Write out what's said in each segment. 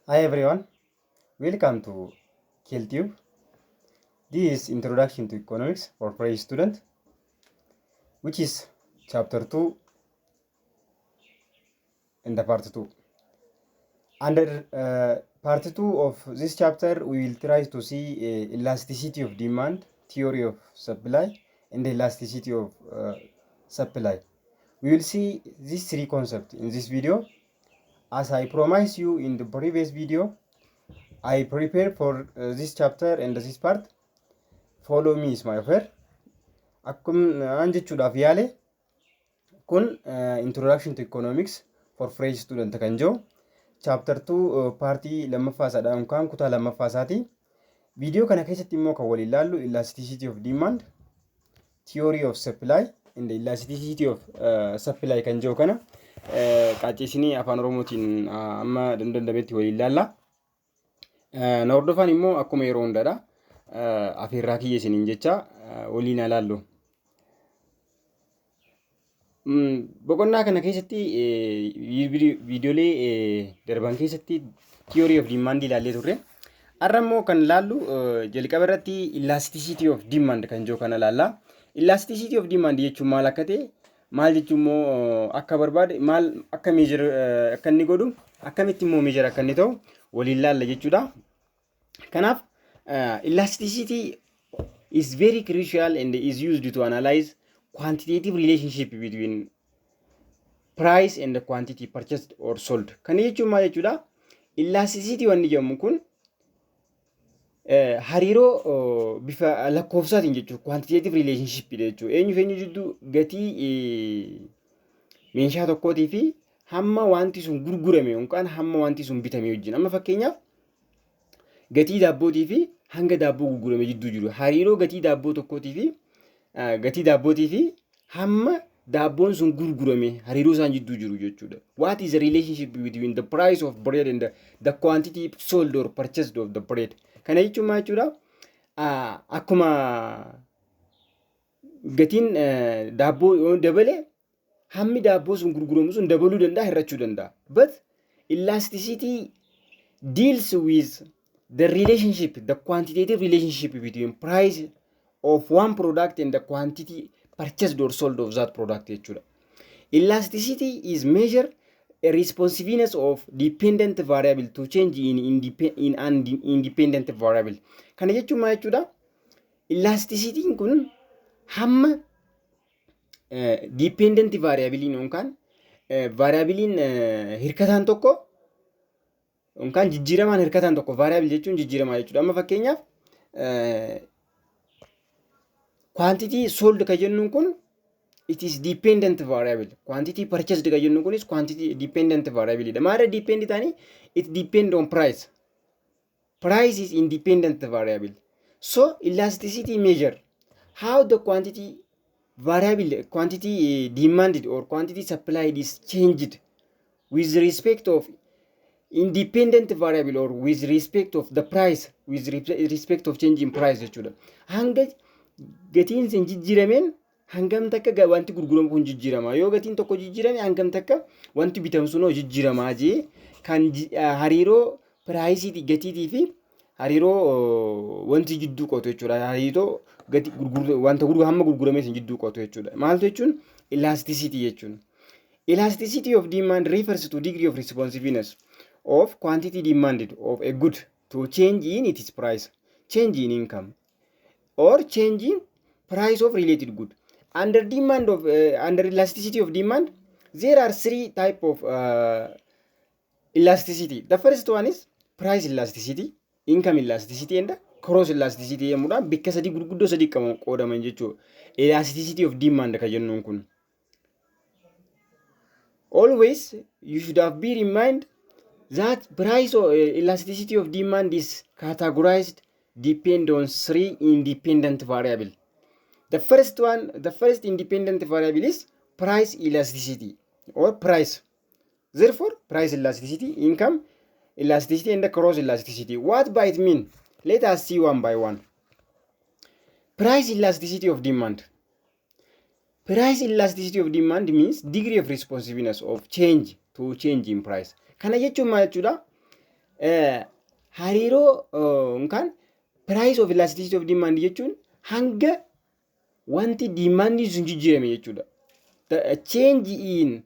Hi everyone, welcome to KillTube. This is Introduction to Economics for Fresh Student, which is Chapter 2 in the Part 2. Under Part 2 of this chapter, we will try to see elasticity of demand, theory of supply, and the elasticity of supply. We will see these three concepts in this video. As I promised you in the previous video, I prepared for this chapter and this part. Follow me is my affair. Akkuma jechuudhaaf yaale kun introduction to economics for fresh student kan jiru chapter 2 paartii lammaffaasaadha yookaan kutaa lammaffaasaati. Viidiyoo kana keessatti immoo kan waliin ilaallu elasticity of demand, theory of supply and elasticity of supply kan jiru kana qaacceessinii afaan oromootiin amma dandametti waliin ilaalla. Na hordofan immoo akkuma yeroo hundaadha afeerraa kiyyeessiniin jecha waliin ilaallu. Boqonnaa kana keessatti viidiyoolee darban keessatti theory of demand ilaallee turre. Har'a immoo kan ilaallu jalqaba irratti elasticity of demand kan jiru kana ilaalla. Elasticity of demand jechuun maal akka ta'e, maal jechuun immoo akka barbaade, maal akka measure akka inni godhu, akkamitti immoo measure akka inni ta'u waliin ilaalla jechuudha. Kanaaf elasticity is very crucial and is used to analyze quantitative relationship between price and the quantity purchased or sold. Kana jechuun maal jechuudha? Elasticity wanni jedhamu kun hariiroo bifa lakkoofsaatiin jechuudha. Quantitative relationship jechuudha. Eenyu jidduu gatii meeshaa tokkootii fi hamma wanti sun gurgurame yookaan hamma wanti sun bitame wajjin. Amma fakkeenyaaf gatii daabbootii fi hanga daabboo gurgurame jidduu jiru. Hariiroo gatii daabboo tokkootii fi gatii daabbootii fi hamma daabboon sun gurgurame hariiroo isaan jidduu jiru jechuudha. What is the relationship between the price of bread and the quantity sold or purchased of the bread? Kana jechuun maal jechuudha? Akkuma gatiin daabboo yoo dabale hammi daabboo sun gurguramu sun dabaluu danda'a, hir'achuu danda'a. But elasticity deals with the relationship, the quantitative relationship between price of one product and the quantity purchased or sold of that product jechuudha. Elasticity is measure a responsiveness of dependent variable to change in an independent variable. Kana jechuun maal jechuudha? Elasticity kun hamma dependent variable yookaan variable hirkataan tokko yookaan jijjiiramaan hirkataan tokko variable jechuun jijjiiramaa jechuudha. Amma fakkeenyaaf quantity sold ka jennuun kun it is dependent variable. Quantity purchased ka jennuun kunis quantity dependent variable dha. Maal depend taani? It depend on price. Price is independent variable. So elasticity measure how the quantity variable, quantity demanded or quantity supplied is changed with respect of independent variable or with respect of the price, with respect of change in price jechuudha. Hanga gatiin sin jijjiirameen hangam takka wanti gurguramu kun jijjiirama. Yoo gatiin tokko jijjiirame hangam takka wanti bitamu sun jijjiirama jee kan hariiroo price gatiitii fi hariiroo wanti jidduu qotu jechuudha. Hariiroo gati wanta hamma gurgurame sin jidduu qotu jechuudha. Maaltu jechuun elasticity jechuun. Elasticity of demand refers to degree of responsiveness of quantity demanded of a good to change in its price, change in income, or change in price of related good. Under demand of under elasticity of demand, there are three type of elasticity. The first one is price elasticity, income elasticity, and cross elasticity. Yemmudha bikka sadii gurguddoo sadii qoodaman jechuudha. Elasticity of demand ka jennuun kun. Always you should have bear in mind that price or elasticity of demand is categorized depend on three independent variable. The first independent variable is price elasticity or price. Therefore, price elasticity, income elasticity, and the cross elasticity. What by it mean? Let us see one by one. Price elasticity of demand. Price elasticity of demand means degree of responsiveness of change to change in price. Kana jechuun maal jechuudha? hariiroo yookaan price of elasticity of demand jechuun hanga wanti demand sun jijjiirame jechuudha. The change in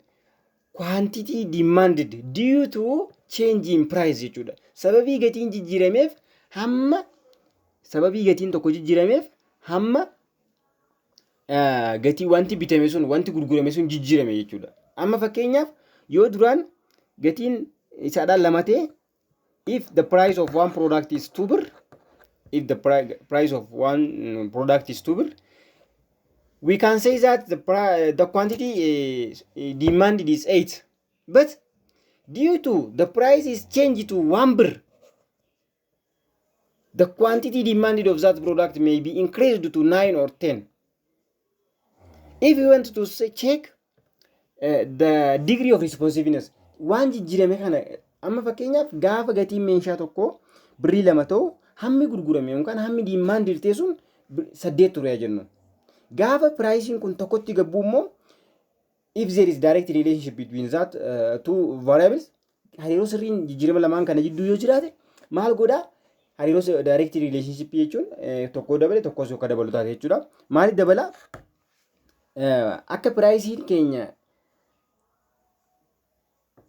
quantity demanded due to change in price jechuudha. Sababii gatiin jijjiirameef hamma sababii gatiin tokko jijjiirameef hamma gatii wanti bitame sun wanti gurgurame sun jijjiirame jechuudha. Amma fakkeenyaaf yoo duraan gatiin isaadhaan lama ta'e if the price of one product is 2 birr, if the price of one product is 2 birr, we can say that the quantity demanded is 8, but due to the price is changed to 1 birr, the quantity demanded of that product may be increased to 9 or 10. If you want to check the degree of responsiveness, waan jijjiirame kana amma fakkeenyaaf gaafa gatiin meeshaa tokko birrii 2 ta'u hammi gurgurame yookaan hammi demand ta'e sun 8 ture jennu. Gaafa pricing kun tokkotti gabbu immoo if there is direct relationship between that two variables, hariiroo sirriin jijjiirama lamaan kana jidduu yoo jiraate maal godhaa? Hariiroo direct relationship jechuun tokko dabale tokkos akka dabalu taate jechuudha. Maaliif dabala? Akka pricing keenya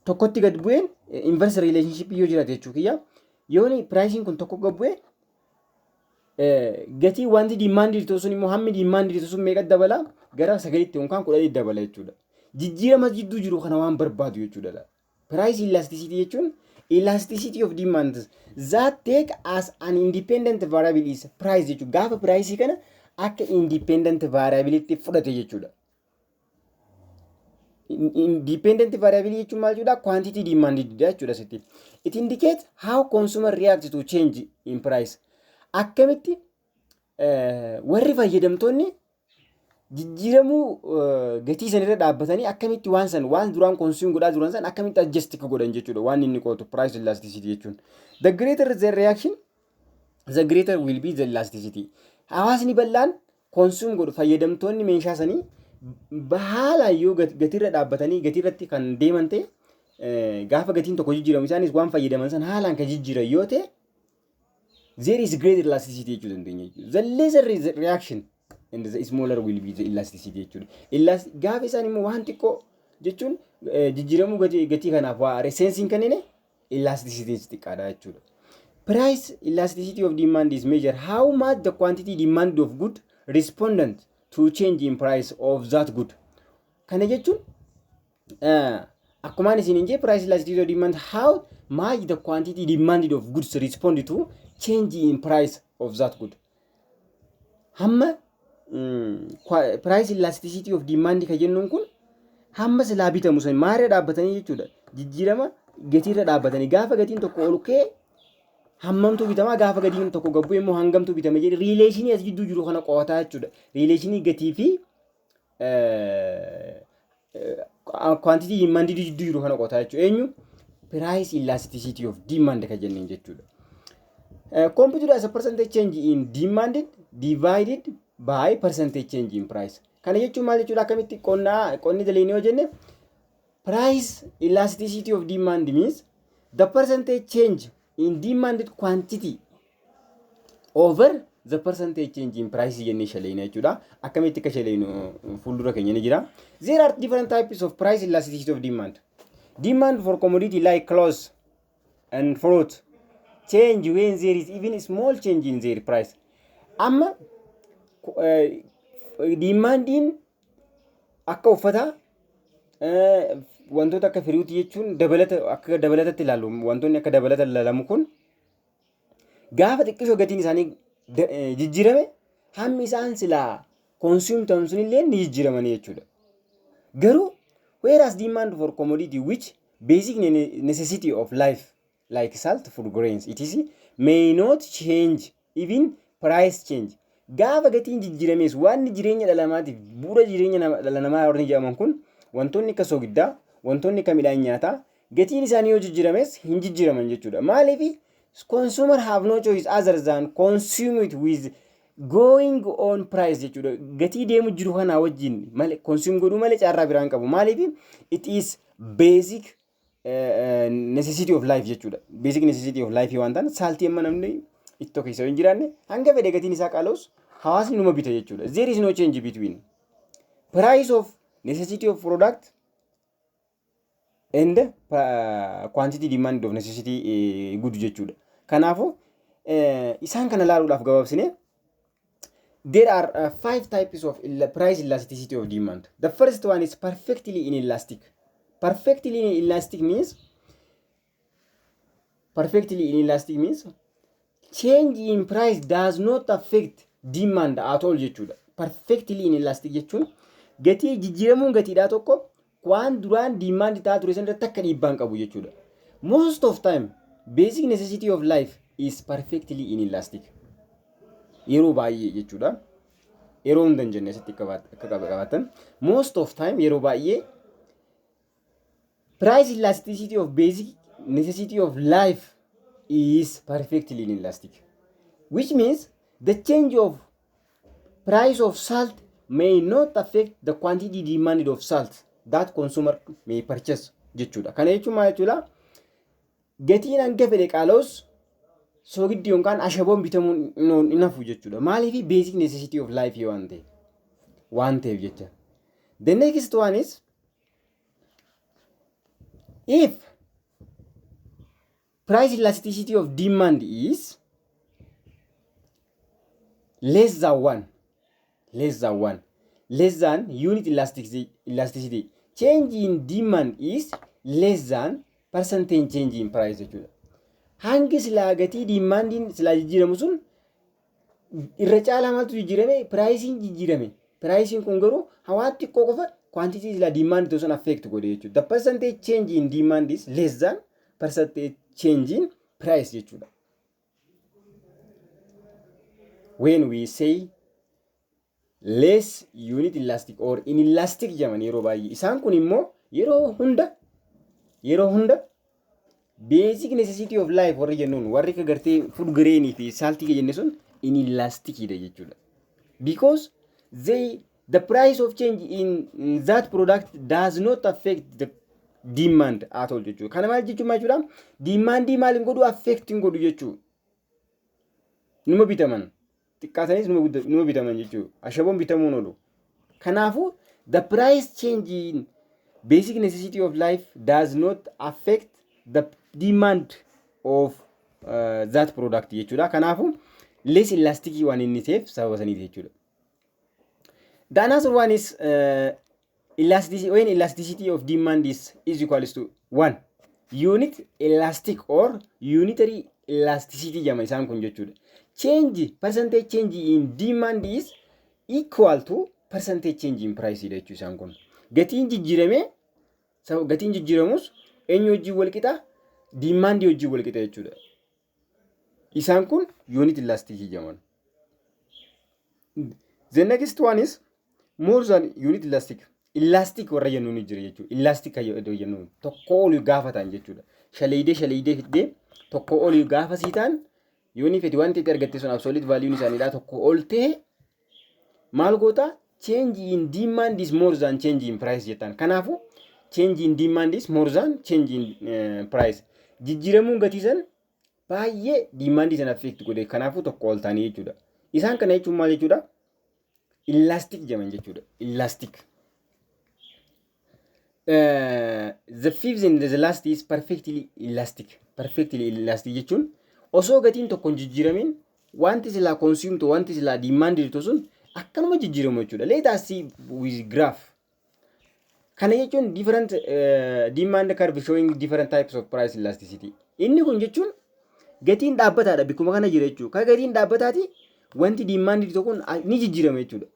tokkotti gad bu'een inverse relationship yoo jiraate jechuudha. Yoo pricing kun tokko gad bu'e gatii wanti demand ta'u sun immoo hammi demand ta'u sun meeqa dabala? Gara 9tti yookaan 10 dabala jechuudha. Jijjiirama jidduu jiru kana waan barbaadu jechuudha. Price elasticity jechuun elasticity of demand that take as an independent variable is price jechuudha. Gaafa price kana akka independent variability fudhate jechuudha. Independent variability jechuun maal jechuudha? Quantity demanded jechuudha. It indicates how consumer reacts to change in price. Akkamitti warri fayyadamtoonni jijjiiramuu gatii sanirra dhaabbatanii akkamitti waan duraan consume godhaa duran san akkamitti adjust godhan jechuudha. Waan inni qootu price elasticity jechuun. The greater the reaction, the greater will be the elasticity. Hawaasni bal'aan consume godhu fayyadamtoonni meeshaa sanii haala yoo gatiirra dhaabbatanii gatiirratti kan deeman ta'e gaafa gatiin tokko jijjiiramu isaanis waan fayyadaman san haalaan kan jijjiiran yoo ta'e there is greater elasticity jechuu dandeenya. The lesser is the reaction and the smaller will be the elasticity jechuudha. Gaafa isaan immoo waan xiqqoo jechuun jijjiiramuu gatii kanaaf waa resensiin kanneen elasticity xiqqaadha jechuudha. Price elasticity of demand is measured how much the quantity demanded of good respondent to change in price of that good. Kana jechuun akkuma isin injee price elasticity of demand how much the quantity demanded of goods respond to change in price of that good. Hamma price elasticity of demand ka jennuun kun hamma silaa bitamu san maarra dhaabbatanii jechuudha. Jijjiirama gatiirra dhaabbatanii gaafa gatiin tokko ol ka'e hammamtu bitama gaafa gatiin tokko gabbu immoo hangamtu bitama jedhe relationii as jidduu jiru kana qo'ataa jechuudha. Relationii gatii fi quantity demanded jidduu jiru kana qo'ataa jechuudha. Eenyu price elasticity of demand ka jenneen jechuudha. Computed as a percentage change in demanded divided by percentage change in price. Kana jechuun maal jechuudha? Akkamitti qonni daleenii yoo jenne price elasticity of demand means the percentage change in demanded quantity over the percentage change in price jennee shaleena jechuudha. Akkamitti akka shaleenu fuuldura keenya ni jira. There are different types of price elasticity of demand. Demand for commodity like clothes and fruit change when there is even a small change in their price. Amma demanding akka uffata wantoota akka firiiwuti jechuun akka dabalatatti ilaalu wantoonni akka dabalata ilaalamu kun gaafa xiqqishoo gatiin isaanii jijjiirame hammi isaan silaa consume ta'an sunillee ni jijjiiramanii jechuudha. Garuu whereas demand for commodity which basic necessity of life like salt, food grains, etc. may not change even price change. Gaafa gatiin jijjiirames waan jireenya dhala namaatiif bu'uura jireenya dhala namaa warri jedhaman kun wantoonni akka soogiddaa, wantoonni akka midhaan nyaataa gatiin isaanii yoo jijjiirames hin jijjiiraman jechuudha. Maaliif consumer have no choice other than consume it with going on price jechuudha. Gatii deemu jiru kana wajjin malee consume godhuu malee carraa biraan qabu. Maaliif it is basic necessity of life jechuudha. Basic necessity of life waan ta'an saaltii amma namni ittoo keessa hin jiraanne hanga fedhe gatiin isaa qaala'us hawaasni numa bita jechuudha. There is no change between price of necessity of product and quantity demand of necessity good jechuudha. Kanaafuu isaan kana laaluudhaaf gabaabsine there are 5 types of price elasticity of demand. The first one is perfectly inelastic. Perfectly inelastic means change in price does not affect demand at all jechuudha. Perfectly inelastic jechuun gatii jijjiiramuun gatiidhaa tokko waan duraan demand taa ture san irratti akka dhiibbaan qabu jechuudha. Most of time basic necessity of life is perfectly inelastic. Yeroo baay'ee jechuudha. Yeroo hundan jenne asitti akka qabaatan most of time yeroo baay'ee price elasticity of basic necessity of life is perfectly inelastic, which means the change of price of salt may not affect the quantity demanded of salt that consumer may purchase jechuudha. Kana jechuun maal jechuudha? Gatiin hanga fedhe qaala'us soogiddi yookaan ashaboon bitamuun hin hafu jechuudha. Maaliif basic necessity of life waan ta'eef jecha. The next one is if price elasticity of demand is less than unit elasticity, change in demand is less than percentage change in price jechuudha. Hangi silaa gatii demandiin silaa jijjiiramu sun irra caalaa maaltu jijjiirame? Pricing jijjiirame. Pricing kun garuu hawaa xiqqoo qofa quantity silaa demand tosan affect godhe jechuudha. The percentage change in demand is less than percentage change in price jechuudha. When we say less unit elastic or inelastic jaman yeroo baay'ee isaan kun immoo yeroo hunda basic necessity of life warri jennuun warri ka gartee food grain fi saltii jenne sun inelastic ida jechuudha. Because the price of change in that product does not affect the demand at all jechuudha. Kana maal jechuudha? Demand maal hin godhu affect hin godhu jechuudha. Numa bitaman xiqqaatanis numa bitaman jechuudha. Ashaboon bitamuun oolu. Kanaafu the price change in basic necessity of life does not affect the demand of that product jechuudha. Kanaafu less elastic waan inni ta'eef sababa saniif jechuudha. The another one is elasticity. When elasticity of demand is equals to 1 unit elastic or unitary elasticity jama isaan kun jechuudha. Percentage change in demand is equal to percentage change in price jechuudha isaan kun. Gatiin jijjiiramus eenyu wajjin wal qixa? Demand wajjin wal qixa jechuudha. Isaan kun unit elastic jaman. The next one is more than unit elastic. Elastic warra jennuun jira jechuudha. Elastic jennuun tokko ol gaafatan jechuudha. Shaleeyidee fiddee tokko ol gaafa siitaan yooni fedhi waan ta'e argatte sun absolute value isaaniidha tokko ol ta'e maal goota? Change in demand is more than change in price jettan. Kanaafu change in demand is more than change in price. Jijjiiramuun gatii san baay'ee demand san affect godhe. Kanaafu tokko ol ta'anii jechuudha. Isaan kana jechuun maal jechuudha? Elastic jaman jechuudha. Elastic. The fifth and the last is perfectly elastic. Perfectly elastic jechuun osoo gatiin tokko hin jijjiiramin wanti silaa consumed wanti silaa demanded to sun akkanuma jijjiiramu jechuudha. Let us see with graph. Kana jechuun different demand curve showing different types of price elasticity. Inni kun jechuun gatiin dhaabbataadha bikkuma kana jira jechuudha. Ka gatiin dhaabbataati wanti demanded to kun ni jijjiirama jechuudha.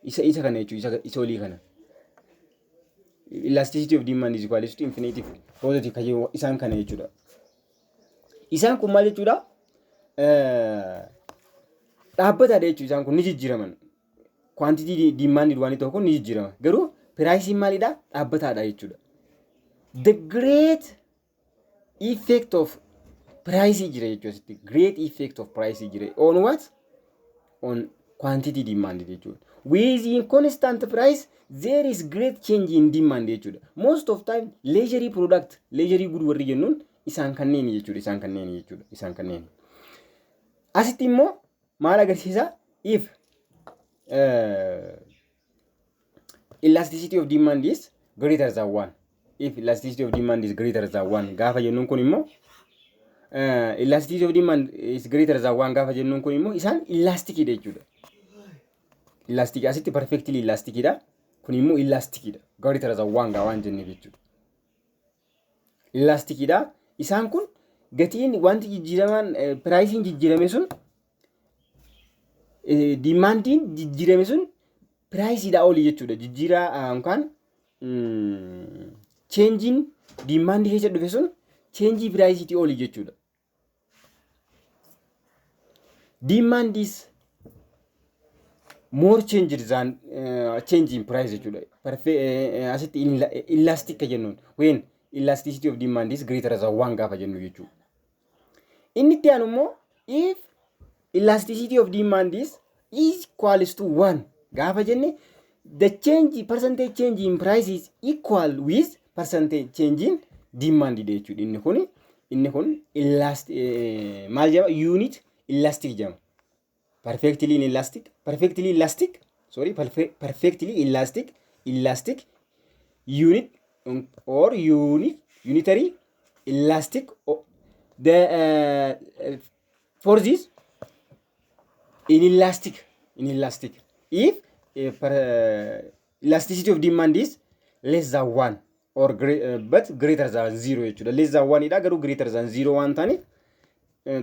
Isa kana jechuudha. Isa olii kana. Elasticity of demand is equal to infinitive positive kaje isaan kana jechuudha. Isaan kun maal jechuudha? Dhaabbataadha jechuudha. Isaan kun ni jijjiiraman. Quantity demanded waan tokko ni jijjiirama. Garuu price maalidha? Dhaabbataadha jechuudha. The great effect of price jira jechuudha. Great effect of price jira. On what? On quantity demanded jechuudha. With constant price there is great change in demand jechuudha. Most of time luxury product luxury good warri jennuun isaan kanneen jechuudha. Asitti immoo maal agarsiisa? If elasticity of demand is greater than 1. If elasticity of demand is greater than 1 gaafa jennuun kun immoo elasticity of demand is greater than 1 gaafa jennuun kun immoo isaan elasticidha jechuudha. Elastic asitti perfectly elasticidha. Kun immoo elasticidha. Greater than 1 gaa waan jenneef jechuudha. Elasticidha. Isaan kun gatiin wanti jijjiiraman pricing jijjiirame sun demandin jijjiirame sun priceidha oli jechuudha. Jijjiira yookaan changing demand keessa dhufe sun change priceiti oli jechuudha. Demand is more change than change in price jechuudha. Asitti elastic jennuun when elasticity of demand is greater than 1 gaafa jennu jechuudha. Inni itti aanu immoo if elasticity of demand is equals to 1 gaafa jenne the percentage change in price is equal with percentage change in demand jechuudha. Inni kun maal jedhama? Unit elastic jedhama. Perfectly elastic unit or unitary elastic. The for this inelastic if elasticity of demand is less than 1 or but greater than 0 jechuudha. Less than 1 idha garuu greater than 0 waan ta'aniif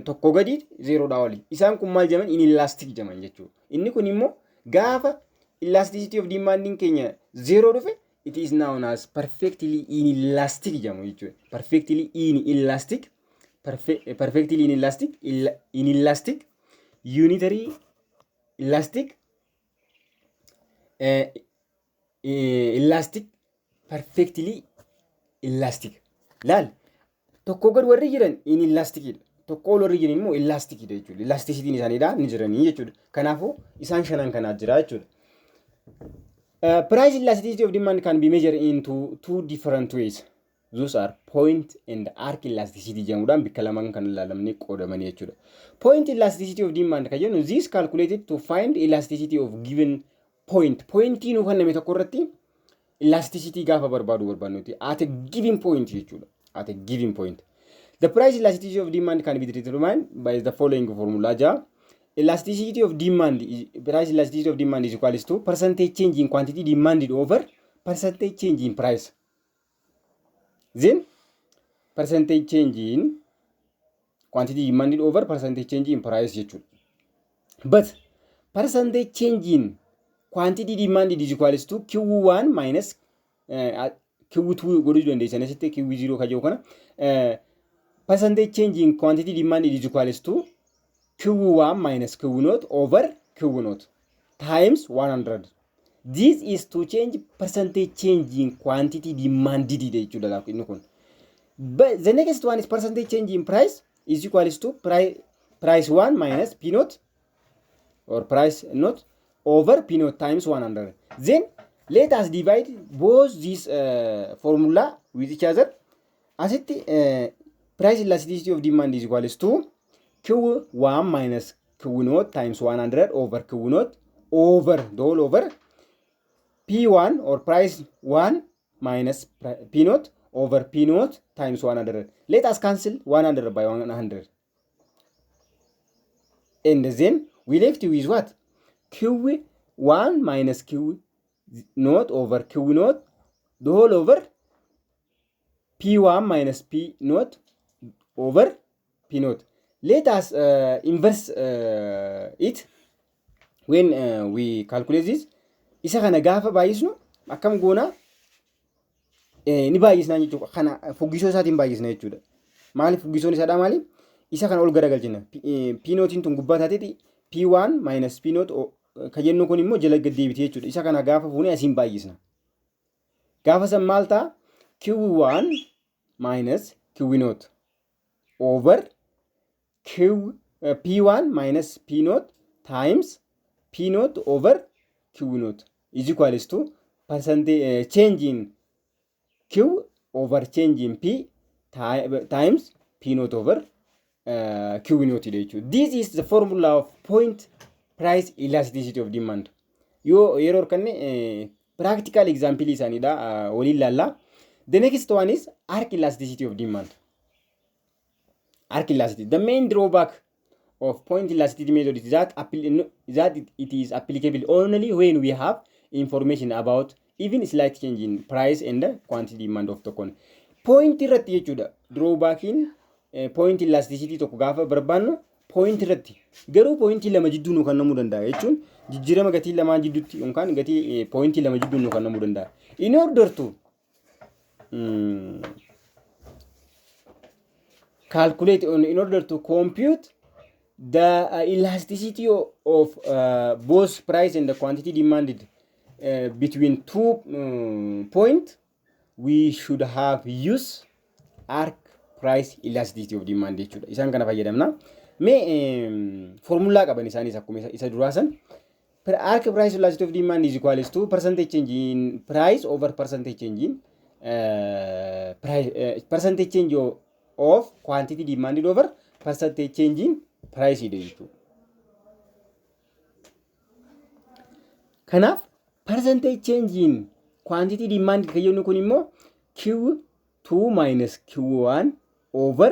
tokko gadi 0 dha oli. Isaan kun maal jedhaman? Inelastic jedhaman jechuudha. Inni kun immoo gaafa elasticity of demanding keenya 0 dhufe it is known as perfectly inelastic jedhamu jechuudha. Perfectly inelastic, unitary elastic, elastic, perfectly elastic. Laal tokko gad warri jiran inelasticidha. Tokko ol warri jiran immoo elasticidha jechuudha. Elasticity isaaniidha ni jiranii jechuudha. Kanaafuu isaan shanan kanaa jira jechuudha. Price elasticity of demand can be measured into two different ways. Those are point and arc elasticity jedhamuudhaan bikka lamaan kan ilaalamanii qoodamanii jechuudha. Point elasticity of demand kan jennu this calculated to find elasticity of given point. Pointiin nu kenname tokko irratti elasticity gaafa barbaannuti at a given point jechuudha. At a given point. The price elasticity of demand can be determined by the following formula. Elasticity of demand price elasticity of demand is equals to percentage change in quantity demanded over percentage change in price. Then percentage change in quantity demanded over percentage change in price jechuudha. But percentage change in quantity demanded is equals to Q1 minus Q2 godhuu dandeessan asitti Q0 kan jiru kana percentage change in quantity demanded is equals to Q1 minus Q0 over Q0 times 100. This is to change percentage change in quantity demanded jechuudha. But the next one is percentage change in price is equals to price 1 minus P naught or price naught over P naught times 100. Then let us divide both this formula with each other. As it price elasticity of demand is equals to Q1 minus Q0 times 100 over Q0 over the whole over P1 or price 1 minus P0 over P0 times 100. Let us cancel 100 by 100. And then we left with what? Q1 minus Q0 over Q0 the whole over P1 minus P0 over P0. Let us inverse it when we calculate this. Isa kana gaafa baay'isnu akkam goona ni baay'isna jechuudha. Kana fuggisoo isaatiin baay'isna jechuudha. Maaliif fuggisoon isaadha maaliif? Isa kana ol garagalchina. P0tiin tun gubbaa taateeti P1 minus P0 kan jennu kun immoo jala gad deebite jechuudha. Isa kana gaafa fuunee asiin baay'isna. Gaafa san maal ta'a? Q1 minus Q0 over P1 minus P0 times P0 over Q naught is equals to percentage change in Q over change in P times P naught over Q naught. This is the formula of point price elasticity of demand. Yeroo kanne practical example isaaniidha waliin laalla. The next one is arc elasticity of demand. Arc elasticity. The main drawback of point elasticity method is that it is applicable only when we have information about even slight change in price and quantity demand of token. Point irratti jechuudha. Drawback in point elasticity tokko gaafa barbaannu point irratti garuu point lama jidduu nu kennamuu danda'a jechuun jijjiirama gatii lamaan jidduutti yookaan gatii point lama jidduu nu kennamuu danda'a. In order to calculate in order to compute the elasticity of both price and the quantity demanded between 2 points, we should have used arc price elasticity of demand jechuudha. Isaan kana fayyadamna. Mee formula qaban isaanis akkuma isa duraasan arc price elasticity of demand is equals to percentage change in price over percentage change in percentage change of quantity demanded over percentage change in price jechuudha. Kanaaf percentage change in quantity demanded kan jennu kun immoo Q2 minus Q1 over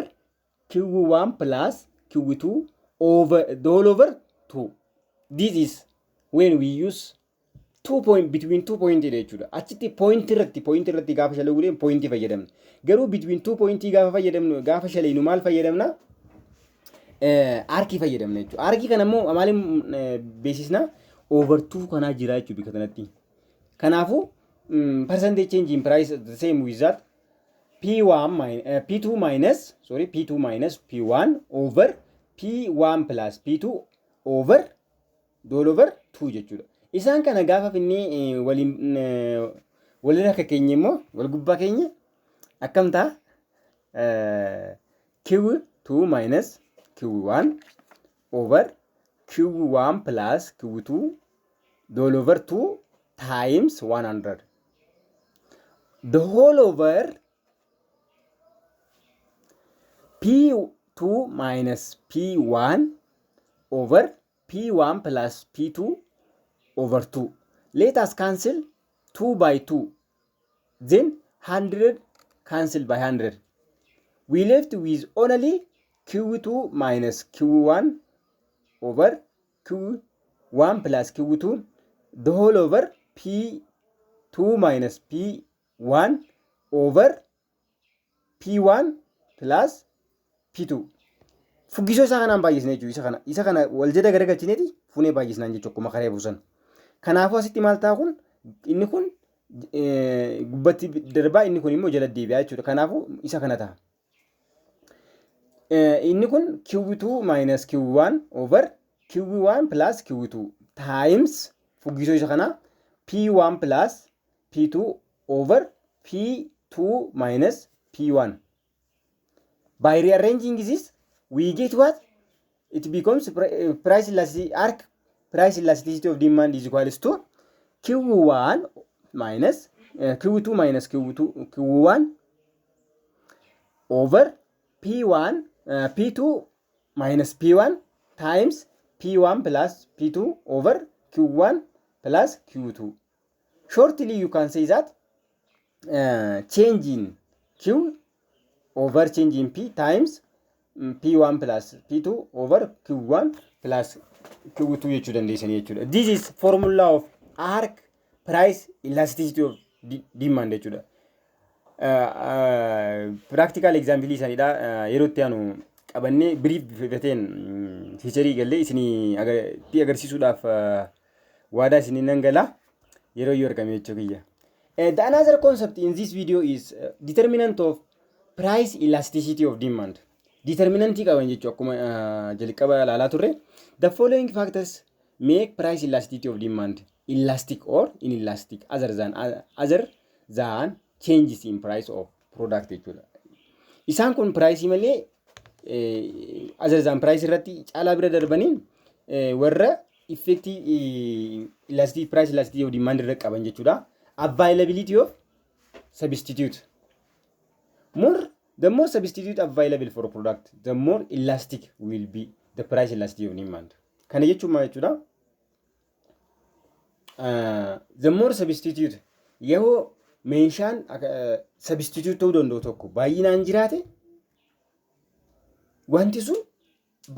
Q1 plus Q2 over the whole over 2. This is when we use 2 point between 2 point jechuudha. Achitti point irratti gaafa shalee gulee point fayyadamna. Garuu between 2 point gaafa fayyadamnu gaafa shalee nu maal fayyadamna? Arc fayyadamna jechuudha. Arc kana immoo maaliin beesisna over 2 kana jira jechuudha bika kanatti. Kanaafu percentage change in price the same with that P2 minus P1 over P1 plus P2 over dol over 2 jechuudha. Isaan kana gaafa finne walirra akka keenya immoo wal gubbaa keenya akkam ta'a Q2 minus Q1 over Q1 plus Q2 dol over 2 times 100. The whole over P2 minus P1 over P1 plus P2 over 2. Let us cancel 2 by 2. Then 100 cancel by 100. We left with only Q2 minus Q1 over Q1 plus Q2. The whole over P2 minus P1 over P1 plus P2. Fuggisoo isaa kanaan baay'isnee jechuudha. Isa kana wal jala garagalchineeti funee baay'isnaan jechuudha akkuma karee buusan. Kanaafuu asitti maal ta'a kun inni kun gubbatti darbaa inni kun immoo jala deebi'aa jechuudha. Kanaafuu isa kana ta'a. Inni kun Q2 minus Q1 over Q1 plus Q2 times fuggisoo isa kana P1 plus P2 over P2 minus P1. By rearranging this, we get what? It becomes price elasticity, arc price elasticity of demand is equals to Q1 minus Q2 minus Q1 over P1 P2 minus P1 times P1 plus P2 over Q1 plus Q2. Shortly, you can say that change in Q over change in P times P1 plus P2 over Q1 plus Q2 jechuudha dandeessanii jechuudha. This is formula of arc price elasticity of demand jechuudha. Practical example isaaniidha yeroo itti aanu qabannee brief gateen feature galee isinii agarsiisuudhaaf waadaa isinii nan gala yeroo yoo argame jechuudha. The another concept in this video is determinant of price elasticity of demand. Determinantii qaban jechuudha akkuma jalqaba ilaalaa turre. The following factors make price elasticity of demand elastic or inelastic other than changes in price of product jechuudha. Isaan kun price malee other than price irratti caalaa bira darbaniin warra effective elasticity price elasticity of demand irra qaban jechuudha. Availability of substitute. The more substitute available for a product, the more elastic will be the price elasticity of demand. Kana jechuun maal jechuudha? The more substitute yoo meeshaan substitute ta'uu danda'u tokko baay'inaan jiraate wanti sun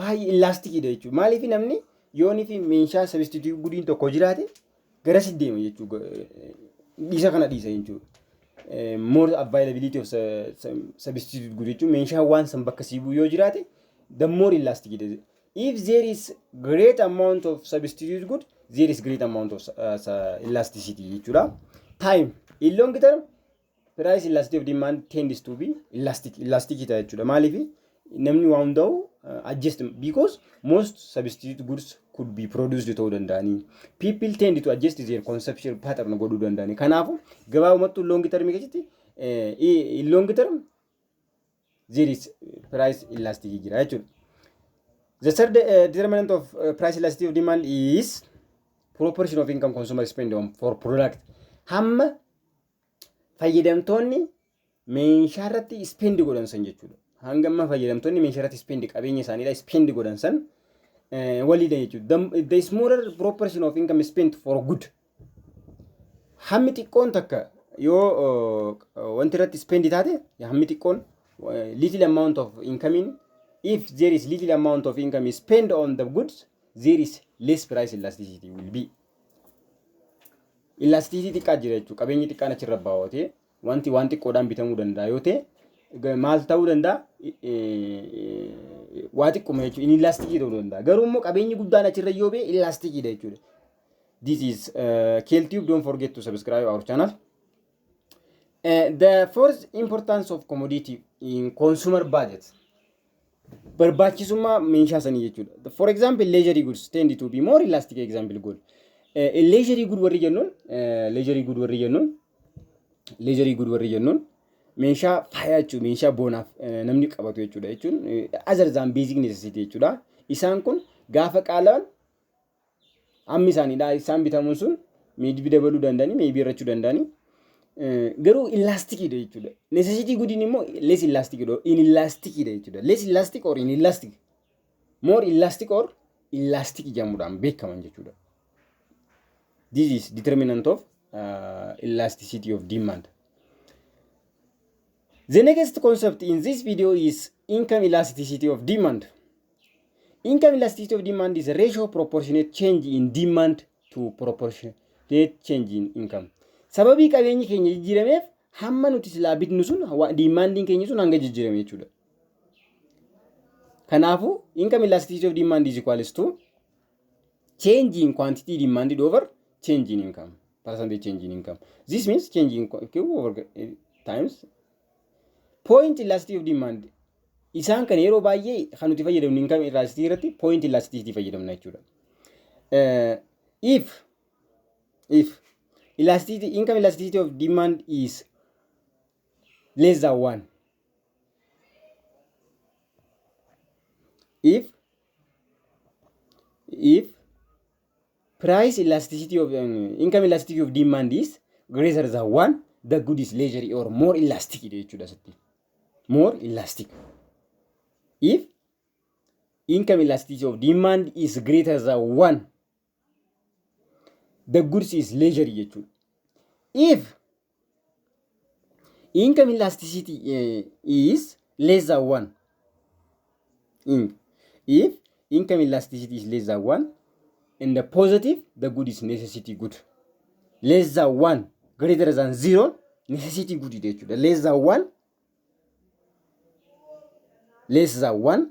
baay'ee elastikidha jechuudha. Maaliif namni yoonii fi meeshaa substitute gudiin tokko jiraate gara si deema jechuudha. Dhiisa kana dhiisa jechuudha. More availability of substitute good jechuun meeshaa waan san bakka sii bu'u yoo jiraate the more elastic it is. If there is great amount of substitute good, there is great amount of elasticity jechuudha. Time in long term price elasticity of demand tends to be elastic jechuudha. Maaliif namni waan hunda'u adjust because most substitute goods could be produced ta'uu danda'ani. People tend to adjust their consumption pattern godhuu danda'ani. Kanaafu gabaabumatti long term keessatti in long term there is price elasticity jira jechuudha. The third determinant of price elasticity of demand is proportion of income consumer spend on for product. Hamma fayyadamtoonni meeshaa irratti spend godhan san jechuudha. Hangamma fayyadamtoonni meeshaa irratti spend qabeenya isaaniidha spend godhan san walidha jechuudha. The smaller proportion of income spent for good. Hammi xiqqoon takka yoo wanti irratti spend taate hammi xiqqoon little amount of income. If there is little amount of income is spent on the goods, there is less price elasticity will be. Elasticity xiqqaa jira jechuudha. Qabeenyi xiqqaan achirra baawwatee wanti xiqqoodhaan bitamuu danda'a yoo ta'e maal ta'uu danda'a? Waa xiqquma jechuudha. Inelastic ta'uu danda'a. Garuu immoo qabeenyi guddaan achirra yoo ba'e elasticidha jechuudha. This is KLTube. Don't forget to subscribe our channel. The fourth importance of commodity in consumer budget. Barbaachisummaa meeshaa sanii jechuudha. For example, luxury goods tend to be more elastic example good. Luxury good warri jennuun meeshaa faayaa jechuudha. Meeshaa boonaaf namni qabatu jechuudha jechuun other than basic necessity jechuudha. Isaan kun gaafa qaala'an hammi isaaniidha. Isaan bitamuun sun maybe dabaluu danda'ani, maybe irrachuu danda'ani. Garuu elastic ida jechuudha. Necessity goodiin immoo less elastic ida, inelastic ida jechuudha. Less elastic or inelastic, more elastic or elastic jedhamuudhaan beekaman jechuudha. This is determinant of elasticity of demand. The next concept in this video is income elasticity of demand. Income elasticity of demand is a ratio proportionate change in demand to proportionate change in income. Sababii qabeenyi keenya jijjiirameef hamma nuti silaa bitnu sun demanding keenya sun hanga jijjiirame jechuudha. Kanaafu income elasticity of demand is equals to change in quantity demanded over change in income, percentage change in income. This means change in over times point elasticity of demand. Isaan kan yeroo baay'ee kan nuti fayyadamnu income elasticity irratti point elasticity fayyadamna jechuudha. If income elasticity of demand is less than 1. If price elasticity of income elasticity of demand is greater than 1, the good is leisure or more elastic. More elastic. If income elasticity of demand is greater than 1, the goods is leisure. If income elasticity is less than 1, if income elasticity is less than 1, in the positive, the good is necessity good. Less than 1, greater than 0, necessity good. Less than 1,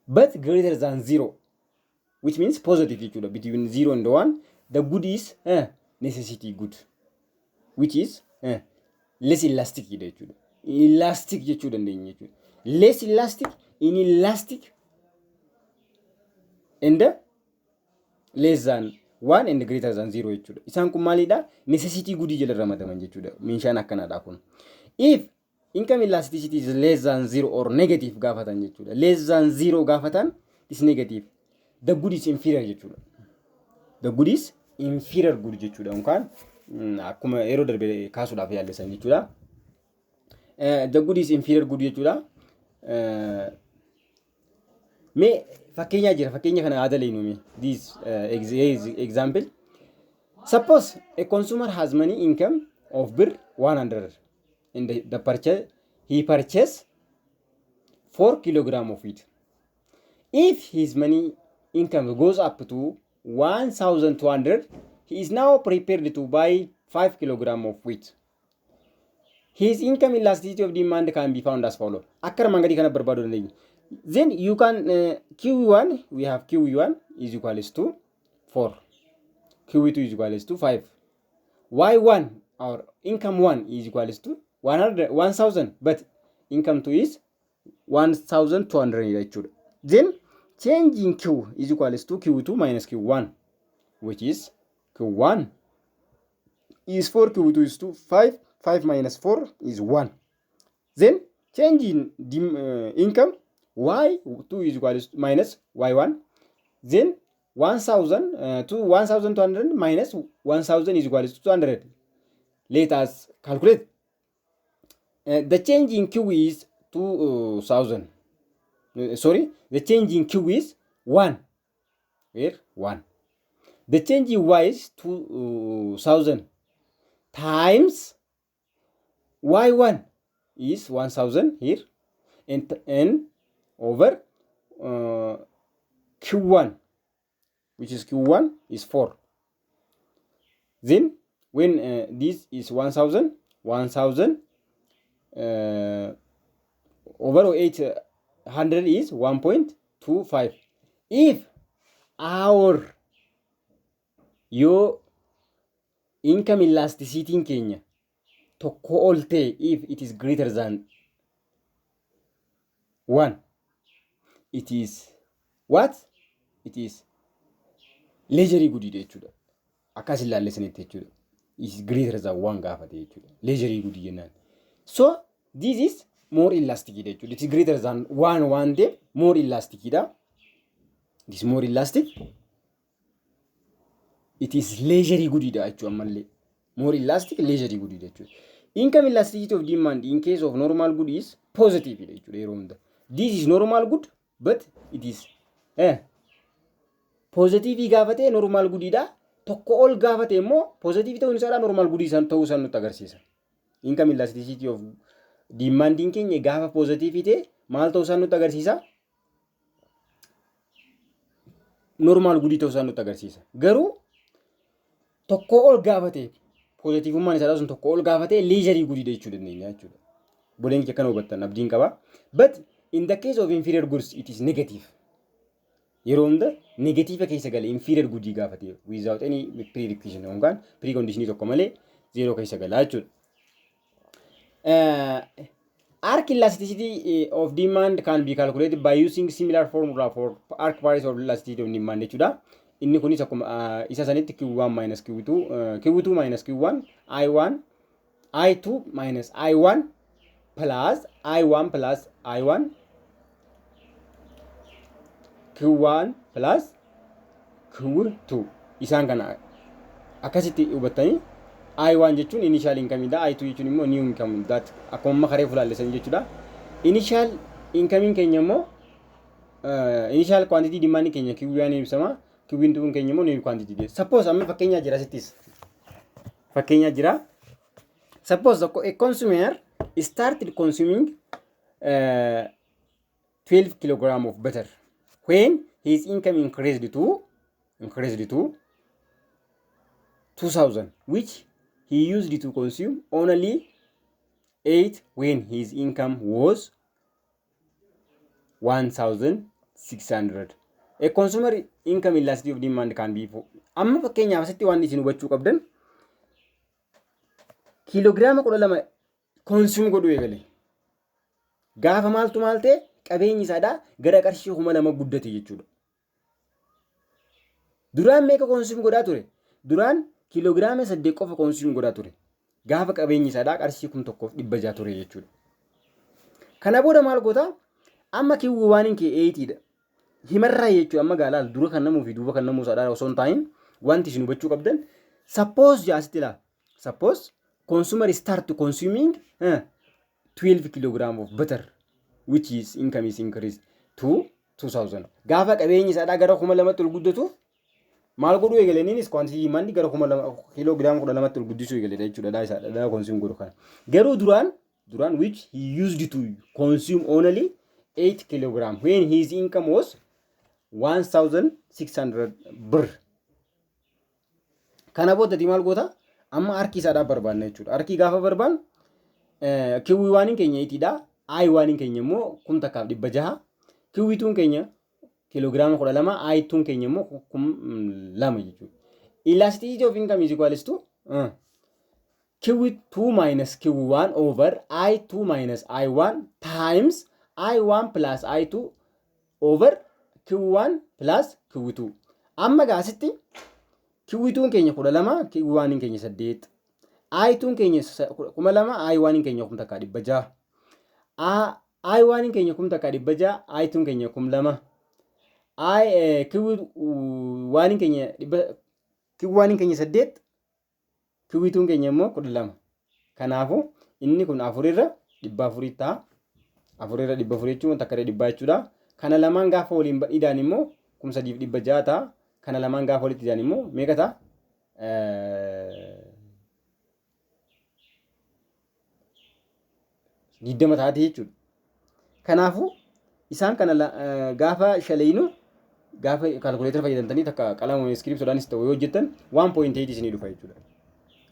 but greater than 0, which means positive. Between 0 and 1, the good is necessity good, which is less elastic. Elastic less elastic, inelastic, and less than 1 and greater than 0. Isaan kun maalidha? Necessity good jala ramadaman jechuudha. Meeshaan akkanadha kun. If income elasticity is less than 0 or negative gaafatan jechuudha. Less than 0 gaafatan is negative. the good is inferior jechuudha. The good is inferior good jechuudha. Yookaan akkuma yeroo darbe kaasuudhaaf yaallisan jechuudha. The good is inferior good jechuudha. Mee fakkeenya jira. Fakkeenya kana yaada leenuumi. This example. Suppose a consumer has money income of bir 100 and the purchase he purchased 4 kilogram of wheat. If his money income goes up to 1,200, he is now prepared to buy 5 kilogram of wheat. His income elasticity of demand can be found as follows. Then you can Q1, we have Q1 is equals to 4. Q2 is equals to 5. Y1 or income 1 is equals to 1,000, but income 2 is 1,200. Then change in Q is equals to Q2 minus Q1, which is Q1 is 4, Q2 is 2, 5, 5 minus 4 is 1. Then change in income, Y2 is equals to minus Y1. Then 1,000 to 1,200 minus 1,000 is equals to 200. Let us calculate. The change in Q is 2,000. Sorry, the change in Q is 1. Here, 1. The change in Y is 2,000 times Y1 is 1,000 here, and over Q1, which is Q1 is 4. Then when this is 1,000, 1,000 over 800 is 1.25. If your income elasticity in Kenya tokko ol ta'e, if it is greater than 1, it is what? It is leisure good jechuudha. Akkas ilaalleessanitti jechuudha. Is greater than 1 gaafate jechuudha. Leisure good jennaan. So this is more elastic jechuudha. It is greater than 1 day more elastic da. This is more elastic. It is leisure good da jechuudha ammallee. More elastic, leisure good jechuudha. Income elasticity of demand in case of normal good is positive jechuudha yeroo hunda. This is normal good, but it is positive gaafate normal good da. Tokko ol gaafate immoo positive ta'uun isaa normal good isaan ta'uu isaan nutti agarsiisa. Income elasticity of demand in keenya gaafa positive ta'e maal ta'uu isaan nutti agarsiisa? Normal good ta'uu isaan nutti agarsiisa. Garuu tokko ol gaafate positive ummaan isaa sun tokko ol gaafate leisure good jechuu dandeenya jechuudha. Boleen kee kana hubattan abdiin qaba. But in the case of inferior goods it is negative. Yeroo hunda negative keessa gale inferior good gaafate without any prerequisite yookaan precondition tokko malee zero keessa gala jechuudha. Arc elasticity of demand can be calculated by using similar formula for arc price of elasticity of demand jechuudha. Inni kunis akkuma isa sanitti Q1 minus Q2, Q2 minus Q1, I2 minus I1 plus I1 plus I1, Q1 plus Q2. Isaan kana akkasitti hubattanii I1 jechuun initial income da, I2 jechuun immoo new income that akkuma karee fulaallesan jechuudha. Initial income keenya immoo initial quantity demand keenya Q1 ibsama. Q2 keenya immoo new quantity. Suppose amma fakkeenya jira sittis. Fakkeenya jira. Suppose a consumer started consuming 12 kilogram of butter when his income increased to 2,000, which he used to consume only 8 when his income was 1,600. A consumer income elasticity of demand can be amma fakkeenyaaf asitti waan isin hubachuu qabdan kiloogiraama 12 consume godhu eegale gaafa maaltu maal ta'e qabeenyi isaadhaa gara qarshii 2,000 guddate jechuudha. Duraan meeqa consume godhaa ture? Duraan kiloogiraama 8 qofa consume godhaa ture. Gaafa qabeenyi isaadhaa qarshii 1,100 ture jechuudha. Kana booda maal goota? Amma Q1 kee 8 dha. himarraa jechuudha amma gaalaal dura kan namuu fi duuba kan namuu sadhaa osoo hin taa'in wanti isin hubachuu qabdan suppose jaasitti laa suppose consumer start consuming 12 kilogram of butter which is income is increased to 2000 gaafa qabeenyi isaadhaa gara 2000 ol guddatu maal godhuu eegalaniinis quantity demand gara 2000 kilogram 12 ol guddisuu eegalee jechuudha dhaa isaadhaa consume godhu kana garuu duraan which he used to consume only 8 kilogram when his income was 1600 birr. Kana booda maal goota amma harki isaadhaa barbaanna jechuudha. Harki gaafa barbaan kiwii waan keenya itiidha. Ayi waan keenya immoo 1600. Kiwiituun keenya kiloogiraama 12, ayituun keenya immoo 2 jechuudha. Elasticity of income is equals to Q2 minus Q1 over I2 minus I1 times I1 plus I2 over Q1 plus Q2. Amma gaasitti Q2 keenya 12, Q1 keenya 8. I2 keenya 12, I1 keenya 1600. I1 keenya 1600, I2 keenya 2,000. Q1 keenya 8, Q2 keenya immoo 12. Kanaafuu inni kun 4 ta'a. 4 jechuun takka 100 jechuudha. Kana lamaan gaafa waliin badhiidhaan immoo 3,600 ta'a. Kana lamaan gaafa walitti hidhaan immoo meeqa ta'a? 20 taati jechuudha. Kanaafuu isaan kana gaafa shalayinu gaafa kaalkuleetara fayyadamtanii takka qalama iskiriptoodhaanis ta'u yoo hojjettan 1.8 isinii dhufa jechuudha.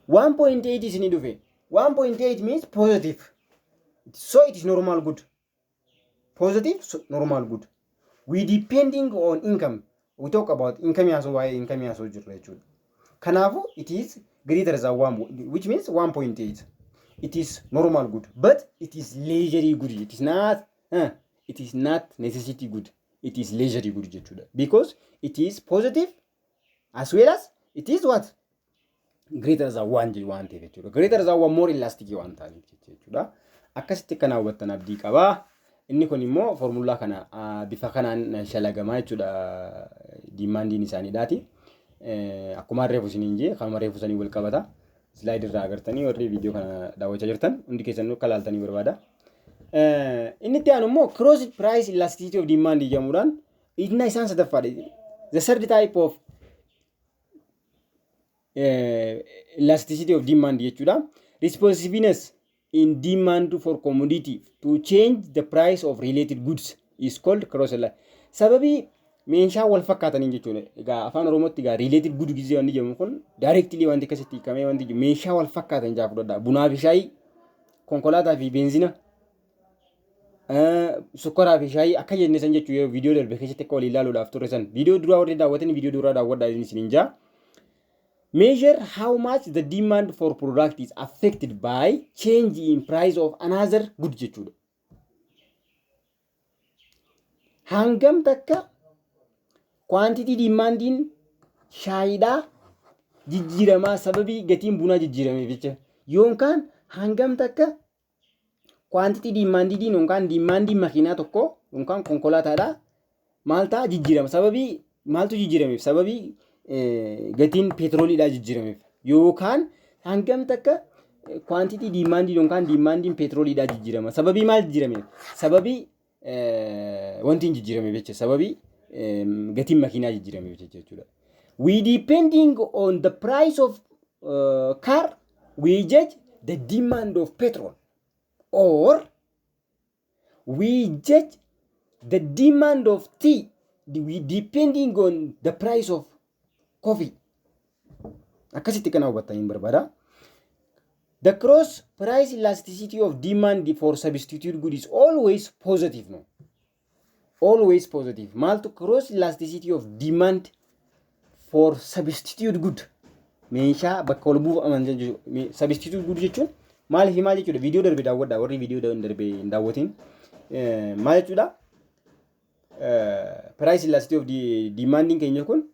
1.8 isinii dhufe. 1.8 means positive. So it is normal good. Positive, so normal good. We depending on income. We talk about income as well. Income as well. Kanafu it is greater than 1, which means 1.8. It is normal good, but it is leisurely good. It is not necessity good. It is leisurely good because it is positive as well as it is what greater than 1 greater than 1 more elastic one time jechuudha. Akkasitti kana hubattan abdii qaba. Inni kun immoo formula kana bifa kanaan shalagamaa jechuudha. Demandiin isaaniidhaati. Akkuma reefu isiniin jee kanuma reefu sanii wal qabata. Slide irraa agartanii warri viidiyoo kana daawwachaa jirtan hundi keessanuu akka ilaaltanii barbaada. Inni itti aanu immoo cross price elasticity of demand jedhamuudhaan inni isaan sadaffaadha. The third type of elasticity of demand jechuudha. Responsiveness in demand for commodity to change the price of related goods is called cross elasticity. Sababii meeshaa wal fakkaatanii jechuudha. Egaa afaan Oromootti egaa related good gizee wanti jedhamu kun directly wanti akkasitti hiikamee wanti meeshaa wal fakkaatan jaa fudhadha. Bunaa fi shaayii, konkolaataa fi beenzina, sukkaraa fi shaayii akka jenne san jechuudha. Viidiyoo darbe keessatti akka waliin ilaaluudhaaf turre san viidiyoo duraa warri daawwatan viidiyoo duraa daawwadhaa isiniin jaa. Measure how much the demand for product is affected by change in price of another good jechuudha. Hangam takka quantity demanding shayida jijjirama sababii gatiin bunaa jijjirame jecha yookaan hangam takka quantity demanding yookaan demanding makiinaa tokko yookaan konkolaataadha maal ta'a jijjirama sababii maaltu jijjirameef sababii gatiin petrooliidha jijjirameef yookaan hangam takka quantity demanding yookaan demanding petrooliidha jijjirama sababii maal jijjirameef sababii wanti jijjirameef jecha sababii gatiin makiinaa jijjirameef jechuudha. We depending on the price of car, we judge the demand of petrol, or we judge the demand of tea. We depending on the price of coffee. Akkasitti kana hubattanii barbaada. The cross price elasticity of demand for substitute good is always positive, no? Always positive. Mal to cross elasticity of demand for substitute good. Meeshaa bakka wal buuf amantan jechuudha. Substitute good jechuun maal jechuudha. Viidiyoo darbe daawwadhaa warri viidiyoo darbe hin daawwatin. Maal jechuudha? Price elasticity of demanding keenya kun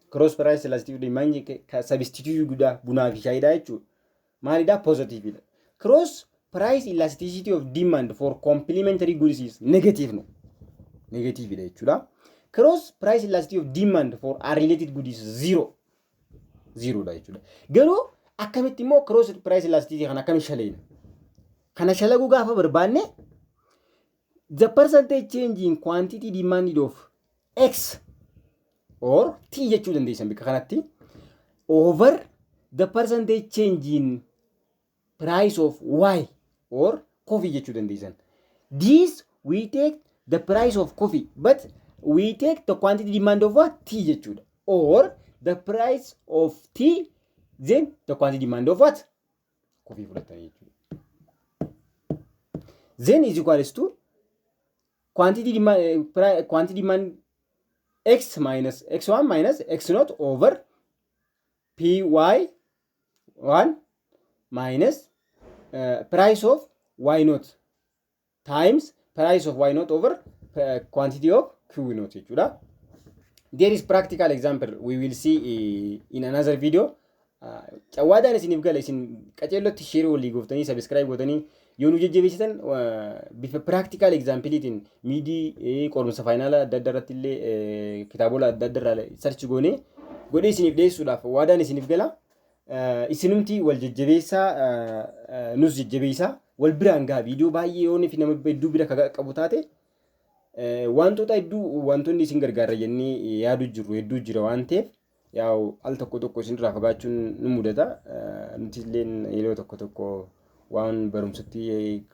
cross price elasticity of demand substitute guddaa bunaa fi shaayiidhaa jechuudha. Maalidhaa? Positive. Cross price elasticity of demand for complementary goods is negative no. Negative dha jechuudha. Cross price elasticity of demand for unrelated goods is zero. Zero dha jechuudha. Garuu akkamitti immoo cross price elasticity kana akkamitti shaleena? Kana shalaguu gaafa barbaanne the percentage change in quantity demanded of X or T jechuu dandeessan bika kanatti over the percentage change in price of Y or coffee jechuu dandeessan. This we take the price of coffee but we take the quantity demand of what? T jechuudha. Or the price of T then the quantity demand of what? Coffee fudhatanii jechuudha. Then is equals to quantity demand X minus X1 minus X0 over PY1 minus price of Y0 times price of Y0 over quantity of Q0 jechuudha. There is practical example we will see in another video. Cawaadhaan isiniif gala isin qaceellotti share walii gooftanii subscribe gootanii yoo nu jajjabeessitan bifa practical exampleetiin miidii qorumsa faayinaala adda adda irratti illee kitaabola adda adda irraa search godhee isiniif dhiyeessuudhaaf waadaan isiniif gala. Isinumti wal jajjabeessaa nus jajjabeessaa wal biraan gaa viidiyoo baay'ee yoo fi nama hedduu bira qabu taate wantoota hedduu wantoonni isin gargaara jennee yaadu jiru hedduu jira waan ta'eef yaa'u al tokko isin irraa fagaachuun nu mudata. Nuti illee yeroo tokko waan barumsatti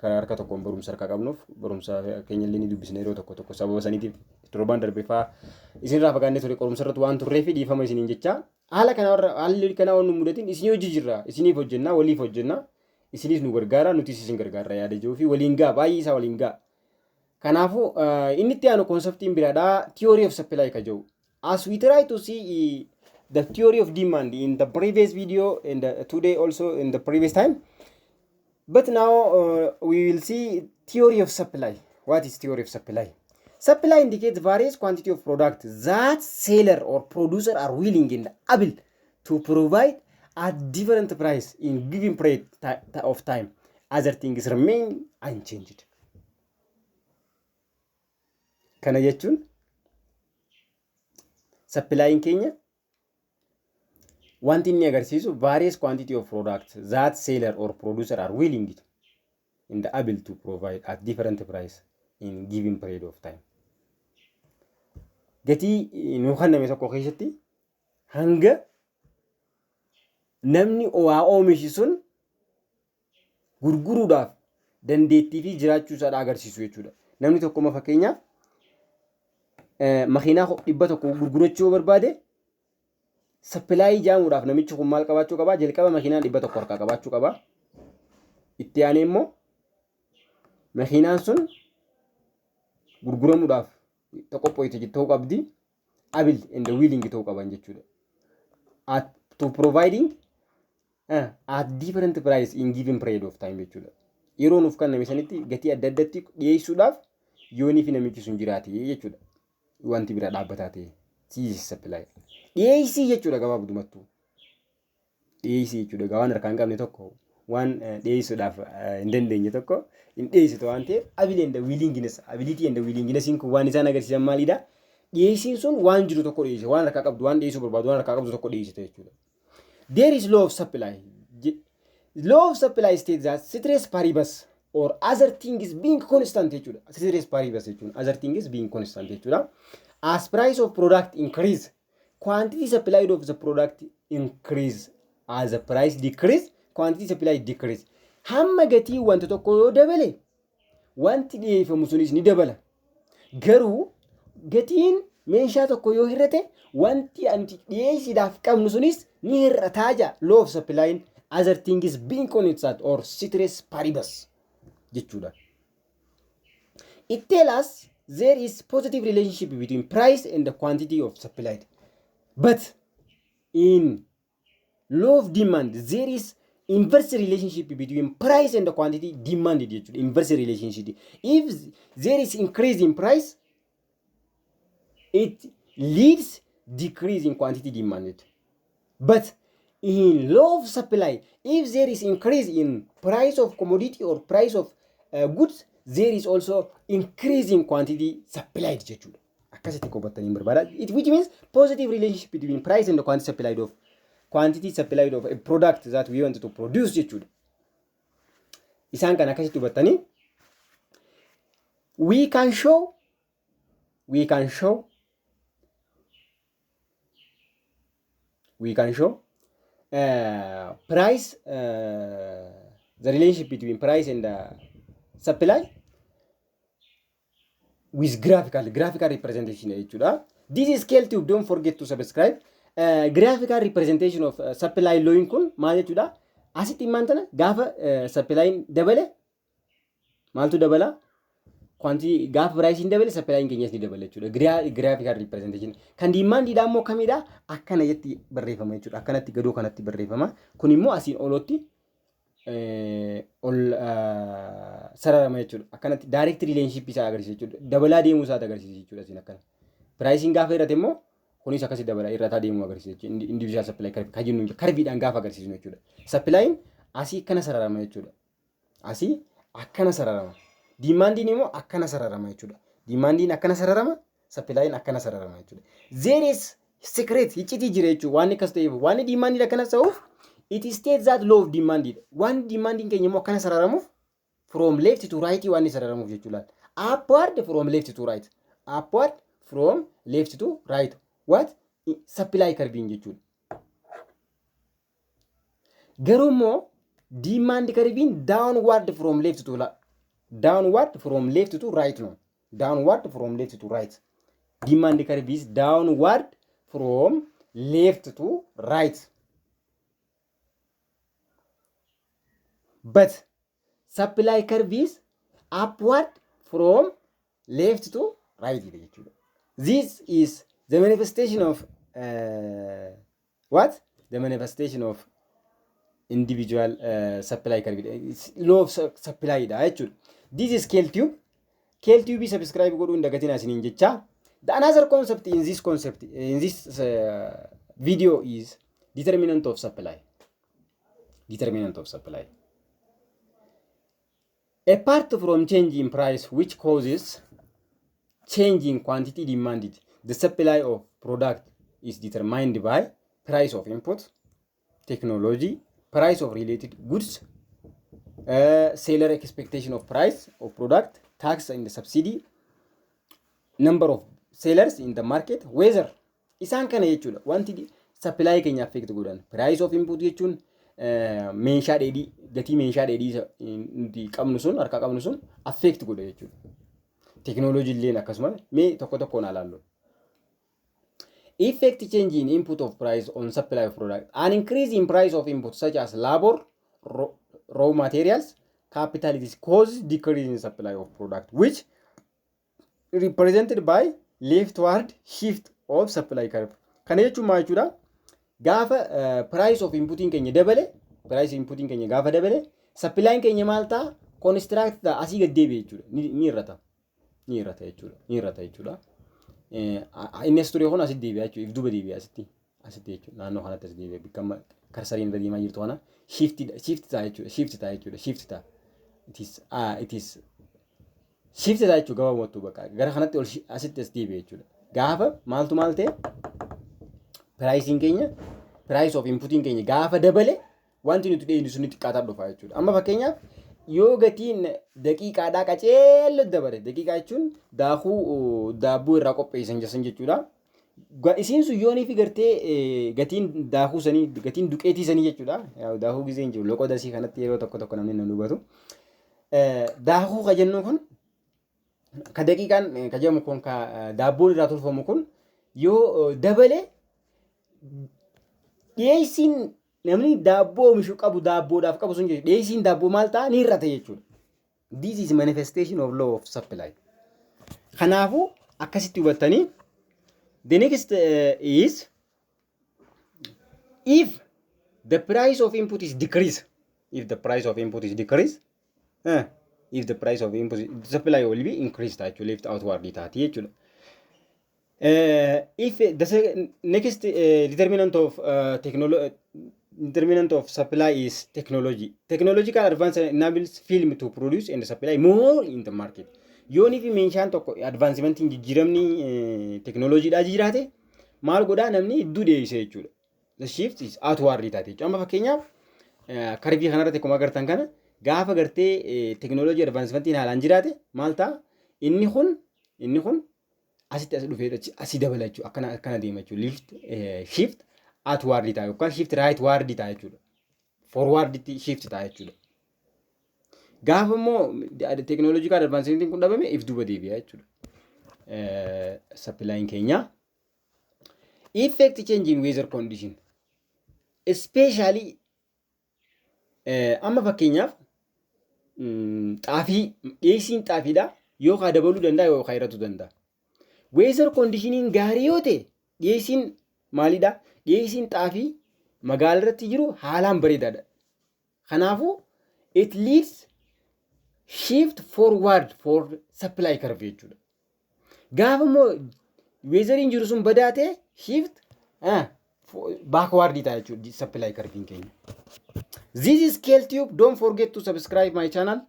karaa harka tokkoon barumsa harkaa qabnuuf barumsa keenya illee ni dubbisna yeroo tokko sababa saniitiif torbaan darbee isin irraa fagaannee ture qorumsa irratti waan turree fi dhiifama isiniin jecha haala kana waan nu mudatiin isin hojii jirra isiniif hojjennaa waliif hojjennaa isinis nu gargaara nutis isin gargaara yaada jiru fi waliin gaa baay'ee isaa waliin gaa. Kanaafuu inni itti aanu konseptiin biraadhaa theory of supply ka jiru. As we try to see the theory of demand in the previous video and today also in the previous time. But now we will see theory of supply. What is theory of supply? Supply indicates various quantity of product that seller or producer are willing and able to provide at different price in given period of time. Other things remain unchanged. Kana jechuun supply in Kenya wanti inni agarsiisu various quantity of products that seller or producer are willing and able to provide at different price in given period of time. Gatii nu kanname tokko keessatti hanga namni waa oomishi sun gurguruudhaaf dandeettii fi jiraachuu isaa agarsiisu jechuudha. Namni tokko fakkeenyaaf makiinaa 100 gurgurachuu barbaade supply jaamuudhaaf namichi kun maal qabaachuu qaba? Jalqaba makiinaan 100 harkaa qabaachuu qaba. Itti aanee immoo makiinaan sun gurguramuudhaaf qophooyte ta'uu qabdi. Able and willing ta'uu qaban jechuudha. To providing at different price in given period of time jechuudha. Yeroo nuuf kan namisanitti gatii adda addatti dhiyeessuudhaaf yoonii fi namichi sun jiraate jechuudha. Wanti bira dhaabbataa ta'e siis supply. Dhiyeessii jechuudha gabaabdumattuu. Dhiyeessii jechuudha waan harkaan qabne tokko waan dhiyeessuudhaaf hin dandeenye tokko hin dhiyeessitu waan ta'eef ability and willingness kun waan isaan agarsiisan maalidha? Dhiyeessiin sun waan jiru tokko dhiyeesse waan harkaa qabdu waan dhiyeessuu barbaadu waan harkaa qabdu tokko dhiyeessite jechuudha. There is law of supply. Law of supply states that ceteris paribus or other thing is being constant jechuudha. Ceteris paribus jechuun other thing is being constant jechuudha. As price of product increase, quantity supplied of the product increase. As the price decrease, quantity supplied decrease. Hamma gatii wanta tokko yoo dabale wanti dhiyeeffamu sunis ni dabala. Garuu gatiin meeshaa tokko yoo hir'ate wanti anti dhiyeessiidhaaf qabnu sunis ni hir'ataa. Law of supply other thing is being constant or ceteris paribus jechuudha. It tells us there is positive relationship between price and the quantity of supplied. But in law of demand, there is inverse relationship between price and the quantity demanded. Inverse relationship. If there is increase in price, it leads decrease in quantity demanded. But in law of supply, if there is increase in price of commodity or price of goods, there is also increase in quantity supplied jechuudha. Akkasitti qobatanii barbaada. Which means positive relationship between price and the quantity supplied of a product that we want to produce jechuudha. Isaan kan akkasitti hubattanii we can show price, the relationship between price and supply with graphical representation jechuudha. This is scale tube. Don't forget to subscribe. Graphical representation of supply law kun maal jechuudha? Asitti imantana gaafa supply dabale maaltu dabala? Quantity gaafa price dabale supply keenyas ni dabala jechuudha. Graphical representation. Kan demand ammoo kamidha? Akkana jetti barreeffama jechuudha. Akkanatti gadoo kanatti barreeffama. Kun immoo asiin olotti ol sararama jechuudha. Akkanatti direct relationship isaa agarsiisa jechuudha. Dabalaa deemuu isaa agarsiisa jechuudha asiin akkana. Pricing gaafa irratti immoo kunis akkasii dabalaa irrataa deemuu agarsiisa jechuudha. Individual supply kan jennu karbiidhaan gaafa agarsiisnu jechuudha. Supplying asii akkana sararama jechuudha. Asii akkana sararama. Demanding immoo akkana sararama jechuudha. Demanding akkana sararama, supplying akkana sararama jechuudha. There is secret iccitii jira jechuudha. Waan akkas ta'eef waan demanding akkana ta'uuf it states that law of demanding. Waan demanding keenya immoo akkana sararamuuf from left to right waan sararamuuf jechuudha. Upward from left to right. Upward from left to right. What? Supply curve jechuudha. Garuu immoo demand curve downward from left to right. Downward from left to right. No. Downward from left to right. Demand curve is downward from left to right. But supply curve is upward from left to right. This is the manifestation of what? The manifestation of individual supply curve. It's law of supply. This is scale tube. Scale tube is subscribe go in the another concept in this video is determinant of supply. Determinant of supply. Apart from change in price, which causes change in quantity demanded, the supply of product is determined by price of input, technology, price of related goods, seller expectation of price of product, tax and the subsidy, number of sellers in the market, whether isaan kana jechuudha. Wanti supply keenya affect godhan price of input jechuun meeshaa dheedhii gatii meeshaa dheedhii nuti qabnu sun harka qabnu sun affect godha jechuudha. Technology illee akkasuma mee tokko tokkoon ilaallu. Effect change in input of price on supply of product. An increase in price of input such as labor, raw materials, capital is causes decrease in supply of product, which represented by leftward shift of supply curve. Kana jechuun maal jechuudha? Gaafa price of inputing keenya dabale, price inputing keenya gaafa dabale, supply keenya maal ta'a? Construct ta'a asii gad deebi'e jechuudha. Ni irrata jechuudha. Innis ture kun asitti deebi'aa jechuudha. If duuba deebi'aa asitti jechuudha. Naannoo kanatti as deebi'ee bakka karsariin irra deemaa jirtu kana shift ta'a jechuudha. It is shift ta'a jechuudha gaba wattu bakka gara kanatti ol asitti as deebi'ee jechuudha. Gaafa maaltu maal ta'e? Pricing keenya, price of inputing keenya gaafa dabale wanti nuti dheedhi sun xiqqaataa dhufa jechuudha. Amma fakkeenyaaf yoo gatiin daqiiqaadhaa qaceello dabale, daqiiqaa jechuun daakuu daabboo irraa qopheessan jechuudha. Isiin sun yoonii fi gartee gatiin daakuu sanii, gatiin duqeetii sanii jechuudha. Daakuu gisee hin jiru loqoo dasii kanatti yeroo tokko namni nan hubatu. Daakuu ka jennu kun ka daqiiqaan ka jedhamu kun ka daabboon irraa tolfamu kun yoo dabale dhiyeessiin namni daabboo oomishu qabu daabboodhaaf qabu sun jechuudha. Dhiyeessiin daabboo maal ta'a? Ni irrata jechuudha. This is manifestation of law of supply. Kanaafuu akkasitti hubattanii. The next is if the price of input is decreased. If the price of input is decreased, if the price of input, the supply will be increased actually if outwardly taati jechuudha. If the next determinant of determinant of supply is technology. Technological advance enables film to produce and supply more in the market. Yooni fi meeshaan tokko advancement jijjiiramni technology dha jiraate maal godhaa namni iddoo deebisee jechuudha. The shift is outward taate jechuudha. Amma fakkeenyaaf karbii kanarratti akkuma agartan kana gaafa gartee technology advancement haalaan jiraate maal ta'a inni kun asitti as dhufee asii dabala jechuudha. Akkana deema jechuudha. Lift shift outward ta'a yookaan shift rightward ta'a jechuudha. Forward shift ta'a jechuudha. Gaafa immoo technological advancement kun dhabame if duuba deebi'a jechuudha. Supplying keenya. Effect change in weather condition. Especially amma fakkeenyaaf xaafii dhiyeessiin xaafiidha yookaan dabaluu danda'a yookaan hir'atu danda'a. Weather conditioning gaarii yoo ta'e dhiyeessiin maalidha? Dhiyeessiin xaafii magaalaa irratti jiru haalaan bareedaadha. Kanaafuu it leads shift forward for supply curve jechuudha. Gaafa immoo weatheriin jiru sun badaa ta'e shift backward ta'a jechuudha supply curve keenya. This is Scale Tube. Don't forget to subscribe my channel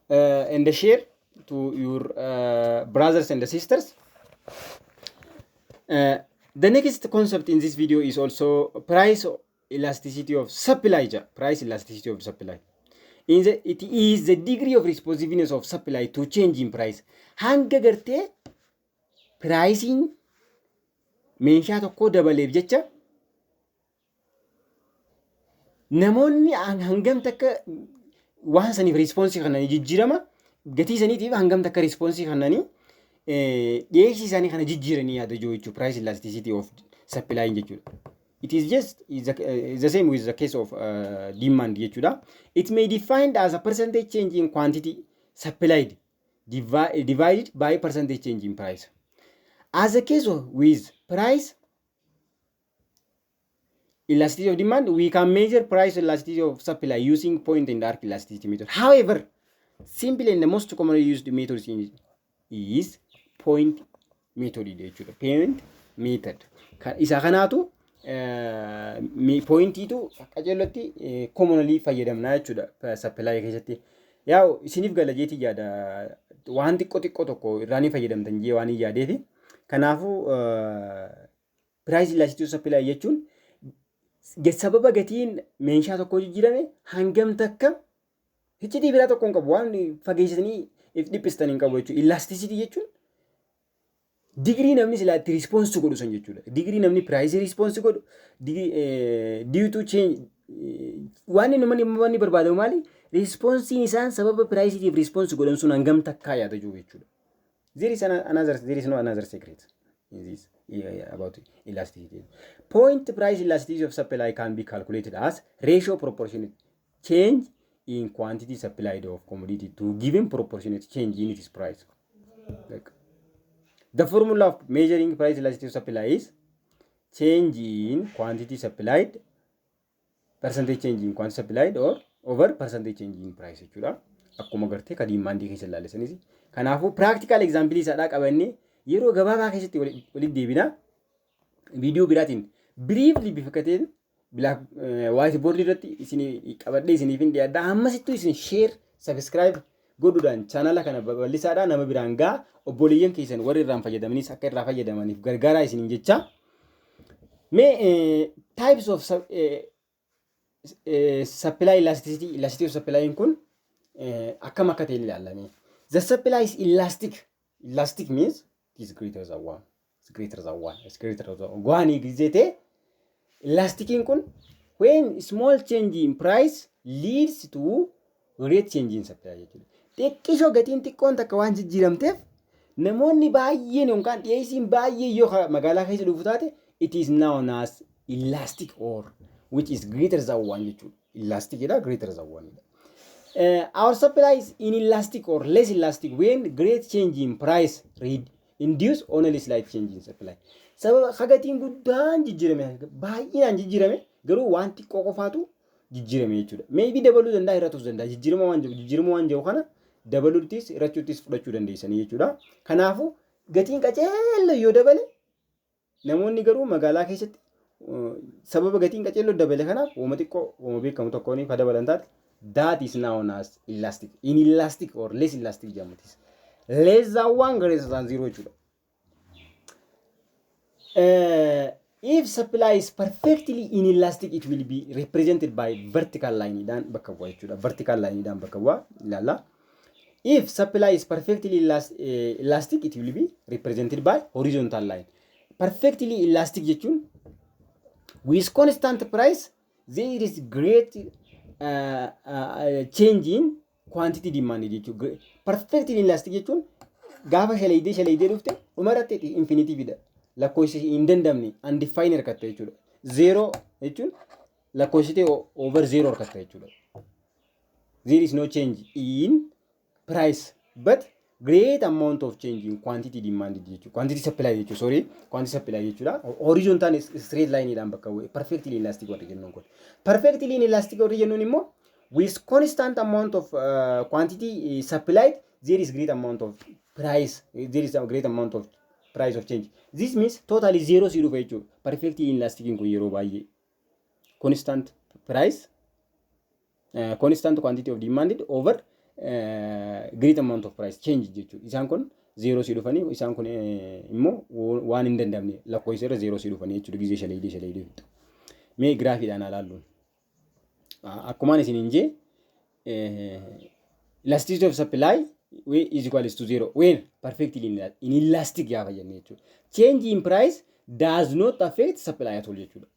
and share to your brothers and sisters. The next concept in this video is also price elasticity of supply. Price elasticity of supply. It is the degree of responsiveness of supply to change in price. Hanga garte pricing meeshaa tokko dabaleef jecha namoonni hangam takka waan saniif response kannanii jijjiirama gatii saniitiif hangam takka response kannanii dhiyeessii isaanii kana jijjiiranii yaada jechuudha. Price elasticity of supply jechuudha. It is just the same with the case of demand jechuudha. It may be defined as a percentage change in quantity supplied divided by percentage change in price. As a case with price elasticity of demand, we can measure price elasticity of supply using point and arc elasticity method. However, simple and the most commonly used method is point method. Point method. Isa kanaatu pointiitu qajeelatti commonly fayyadamna jechuudha supply keessatti. Yaa isiniif gala jeetii yaada waan xiqqoo tokko irraanii fayyadamtan jee waan yaadeefi kanaafuu price elasticity of supply jechuun sababa gatiin meeshaa tokko jijjiirame hangam takka hiccitii biraa tokko hin qabu waan fageessanii if dhiphistanii hin qabu jechuudha. Elasticity jechuun degree namni silaatti response godhu san jechuudha. Degree namni price response godhu due to change waan namni barbaadamu maali? Response isaan sababa price response godhan sun hangam takka yaada jechuudha. There is no another secret in this about elasticity. Point price elasticity of supply can be calculated as ratio proportionate change in quantity supplied of commodity to given proportionate change in its price. Like the formula of measuring price elasticity of supply is change in quantity supplied, percentage change in quantity supplied or over percentage change in price. Akkuma gartee ka demand keessa ilaalessanis. Kanaafuu practical example isaadhaa qabannee yeroo gabaabaa keessatti walitti deebina viidiyoo biraatiin briefly bifakateen black whiteboard irratti isin qabadhee isiniif hin dhiyaadha. Ammasittuu isin share subscribe godhuudhaan channel kana babal'isaadhaa nama biraan gaa obboleeyyan keessan warri irraan fayyadamanis akka irraa fayyadamaniif gargaaraa isiniin jecha. Mee types of supply elasticity of supply kun akkam akka ta'e ilaalame. The supply is elastic. Elastic means it is greater than one. It's greater than one. It's greater than one. One is elastic in kun when small change in price leads to great change in supply. Xiqqisho gatiin xiqqoon takka waan jijjiiramteef namoonni baay'een yookaan dhiyeessiin baay'ee yoo magaalaa keessa dhufu taate it is known as elastic or which is greater than one jechuudha. Elastic jedha greater than one. Our supply is inelastic or less elastic when great change in price induce only slight change in supply. Sababa hagatiin guddaan jijjiirame baay'inaan jijjiirame garuu waan xiqqoo qofaatu jijjiirame jechuudha. Maybe dabaluu danda'a hir'atus danda'a. Jijjiirama waan jiru kana dabaluuttis hir'achuuttis fudhachuu dandeessanii jechuudha. Kanaafuu gatiin qaceella yoo dabale namoonni garuu magaalaa keessatti sababa gatiin qaceelloo dabale kanaaf uuma xiqqoo uuma beekamu tokkoon ka dabalan taate that is known as elastic. Inelastic or less elastic jedhamutis. Less than 1 greater than 0 jechuudha. If supply is perfectly inelastic, it will be represented by vertical line dhaan bakka bu'a jechuudha. Vertical line dhaan bakka bu'a ilaalla. If supply is perfectly elastic, it will be represented by horizontal line. Perfectly elastic jechuun with constant price, there is great change in quantity demanded jechuudha. Perfectly elastic jechuun gaafa shaleeydee dhufte dhumarratti infinity fida. Lakkoofsi hin dandamne undefined harkatta jechuudha. 0 jechuun lakkoofsitee over 0 harkatta jechuudha. There is no change in price but great amount of change in quantity demanded jechuudha. Quantity supply jechuudha. Sorry, quantity supply jechuudha. Horizontal straight line dhaan bakka bu'e perfectly elastic warri jennuun kun. Perfectly inelastic warri jennuun immoo with constant amount of quantity supplied, there is great amount of price. There is a great amount of price of change. This means totally 0 si dhufa jechuudha. Perfectly inelastic kun yeroo baay'ee constant price, constant quantity of demanded over great amount of price change jechuudha. Isaan kun 0 si dhufanii isaan kun immoo waan hin dandamne lakkoofsa irra 0 si dhufanii jechuudha. Gizee shaleeydee. Mee giraafiidhaan ilaallu. Akkumaan isin hin jee elasticity of supply is equals to 0 when perfectly inelastic gaafa jenne jechuudha. Change in price does not affect supply at all jechuudha.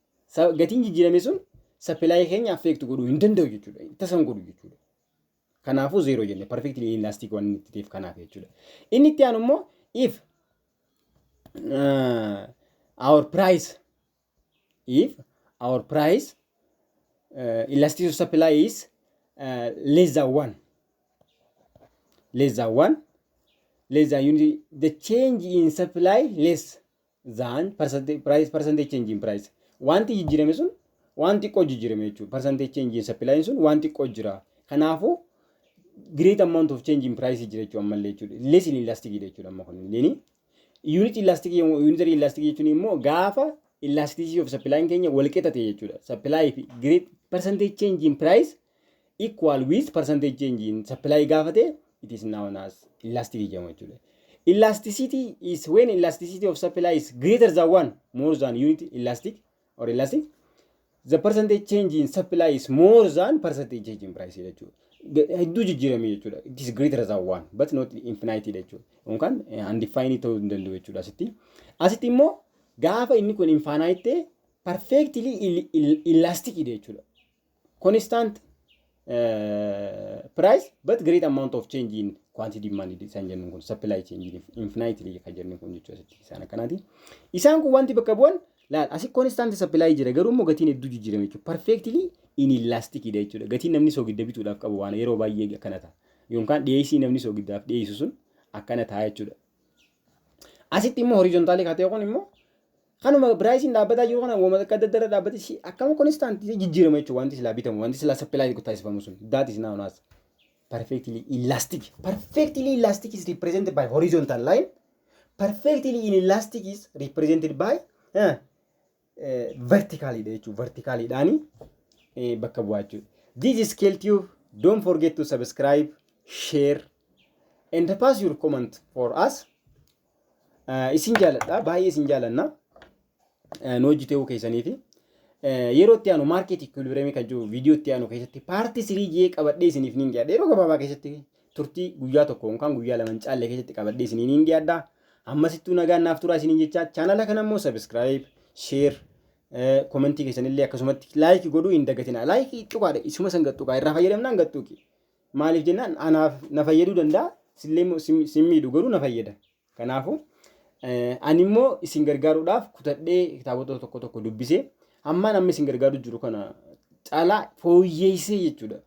Gatiin jijjiirame sun supply keenya affect godhuu hin danda'u jechuudha. Tasan godhu jechuudha. Kanaafuu 0 jenne perfectly inelastic waan itti ta'eef kanaaf jechuudha. Inni itti aanu immoo if our price elasticity of supply is less than 1, less than unity, the change in supply less than percentage change in price. Wanti jijjiirame sun wanti xiqqoo jijjiirame jechuudha. Percentage change in supply sun wanti xiqqoo jira. Kanaafuu great amount of change in price jira jechuudha ammallee jechuudha. Less inelastic jechuudha amma kun illee unitary elastic jechuun immoo gaafa elasticity of supply keenya wal qixa ta'e jechuudha. Supply fi great percentage change in price equal with percentage change in supply gaafa ta'e it is known as elastic jedhama jechuudha. Elasticity is when elasticity of supply is greater than 1 more than unit elastic or elastic. The percentage change in supply is more than percentage change in price jechuudha. Hedduu jijjiirame jechuudha. It is greater than 1 but not infinite jechuudha. Yookaan undefined ta'uu hin danda'u jechuudha asitti. Asitti immoo gaafa inni kun infinite ta'e perfectly elastic jechuudha. Constant price but great amount of change in quantity demanded isaan jennuun kun supply change infinitely kan jennuun kun jechuudha isaan akkanaati. Isaan kun wanti bakka bu'an laal asi constant supply jira garuu immoo gatiin hedduu jijjiirame jechuudha. Perfectly inelastic jechuudha. Gatiin namni soogidda bituudhaaf qabu waan yeroo baay'ee akkana ta'a. Yookaan dhiyeessii namni soogiddaaf dhiyeessu sun akkana ta'a jechuudha. Asitti immoo horizontaalii kaa ta'e kun immoo kanuma pricing dhaabbataa jiru kana uumama akka daddara dhaabbate akkama constant jijjiirama jechuudha. Wanti silaa bitamu wanti silaa supply taasifamu sun that is known as perfectly elastic. Perfectly elastic is represented by horizontal line. Perfectly inelastic is represented by vertically jechuudha. Vertically dhaani bakka bu'aa jechuudha. This is Scale Tube. Don't forget to subscribe, share and pass your comment for us. Isin jaaladha baay'ee isin jaalanna. Noojii ta'uu keessanii fi yeroo itti aanu market equilibrium kan jiru viidiyoo itti aanu keessatti paartii 3J qabadhee isiniif niin dhiyaadha. Yeroo gabaabaa keessatti turtii guyyaa tokko yookaan guyyaa lama caallee keessatti qabadhee isiniif niin dhiyaadha. Ammasittuu nagaan naaf turaa isiniin jecha chaanala kana immoo subscribe, share, commentii keessanillee akkasumatti like godhuu hin dagatina. Like xuqaadha isuma san gattuqa irraa fayyadamnaan gattuqi. Maaliif jennaan anaaf na fayyaduu danda'a sillee simmiidhu garuu na fayyada. Kanaafuu ani immoo isin gargaaruudhaaf kutadhee kitaabota tokko dubbisee hammaan amma isin gargaaru jiru kana caalaa fooyyeessee jechuudha.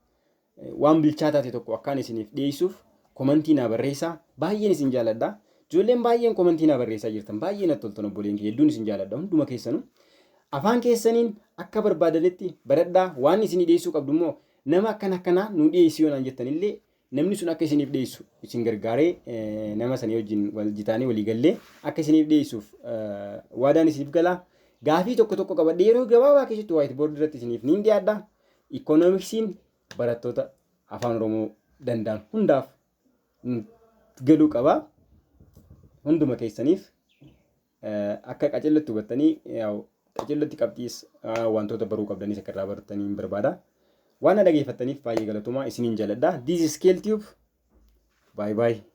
Waan bilchaataa ta'e tokko akkaan isiniif dhiyeessuuf komentii naa barreessaa. Baay'een isin jaaladha. Ijoolleen baay'een komentii naa barreessaa jirtan. Baay'ee natti toltan obboleen kee hedduun isin jaaladha. Hunduma keessanuu afaan keessaniin akka barbaadanitti baradhaa waan isinii dhiyeessuu qabdu immoo nama akkanaa nu dhiyeessuu yoo jettanillee namni sun akka isiniif dhiyeessu isin gargaaree nama sanii wajjin wal jitaanii walii gallee akka isiniif dhiyeessuuf waadaan isiniif gala. gaafii tokko qabadhee yeroo gabaabaa keessatti white board irratti isiniif niin dhiyaadha. Economicsiin barattoota afaan Oromoo danda'an hundaaf galuu qaba. Hunduma keessaniif akka qaceellatti hubattanii qaceellatti qabxiis wantoota baruu qabdanis akka irraa baratanii hin barbaada. Waan dhaggeeffattaniif baay'ee galatooma isiniin jaalladha. This is Scale Tube. Bye bye.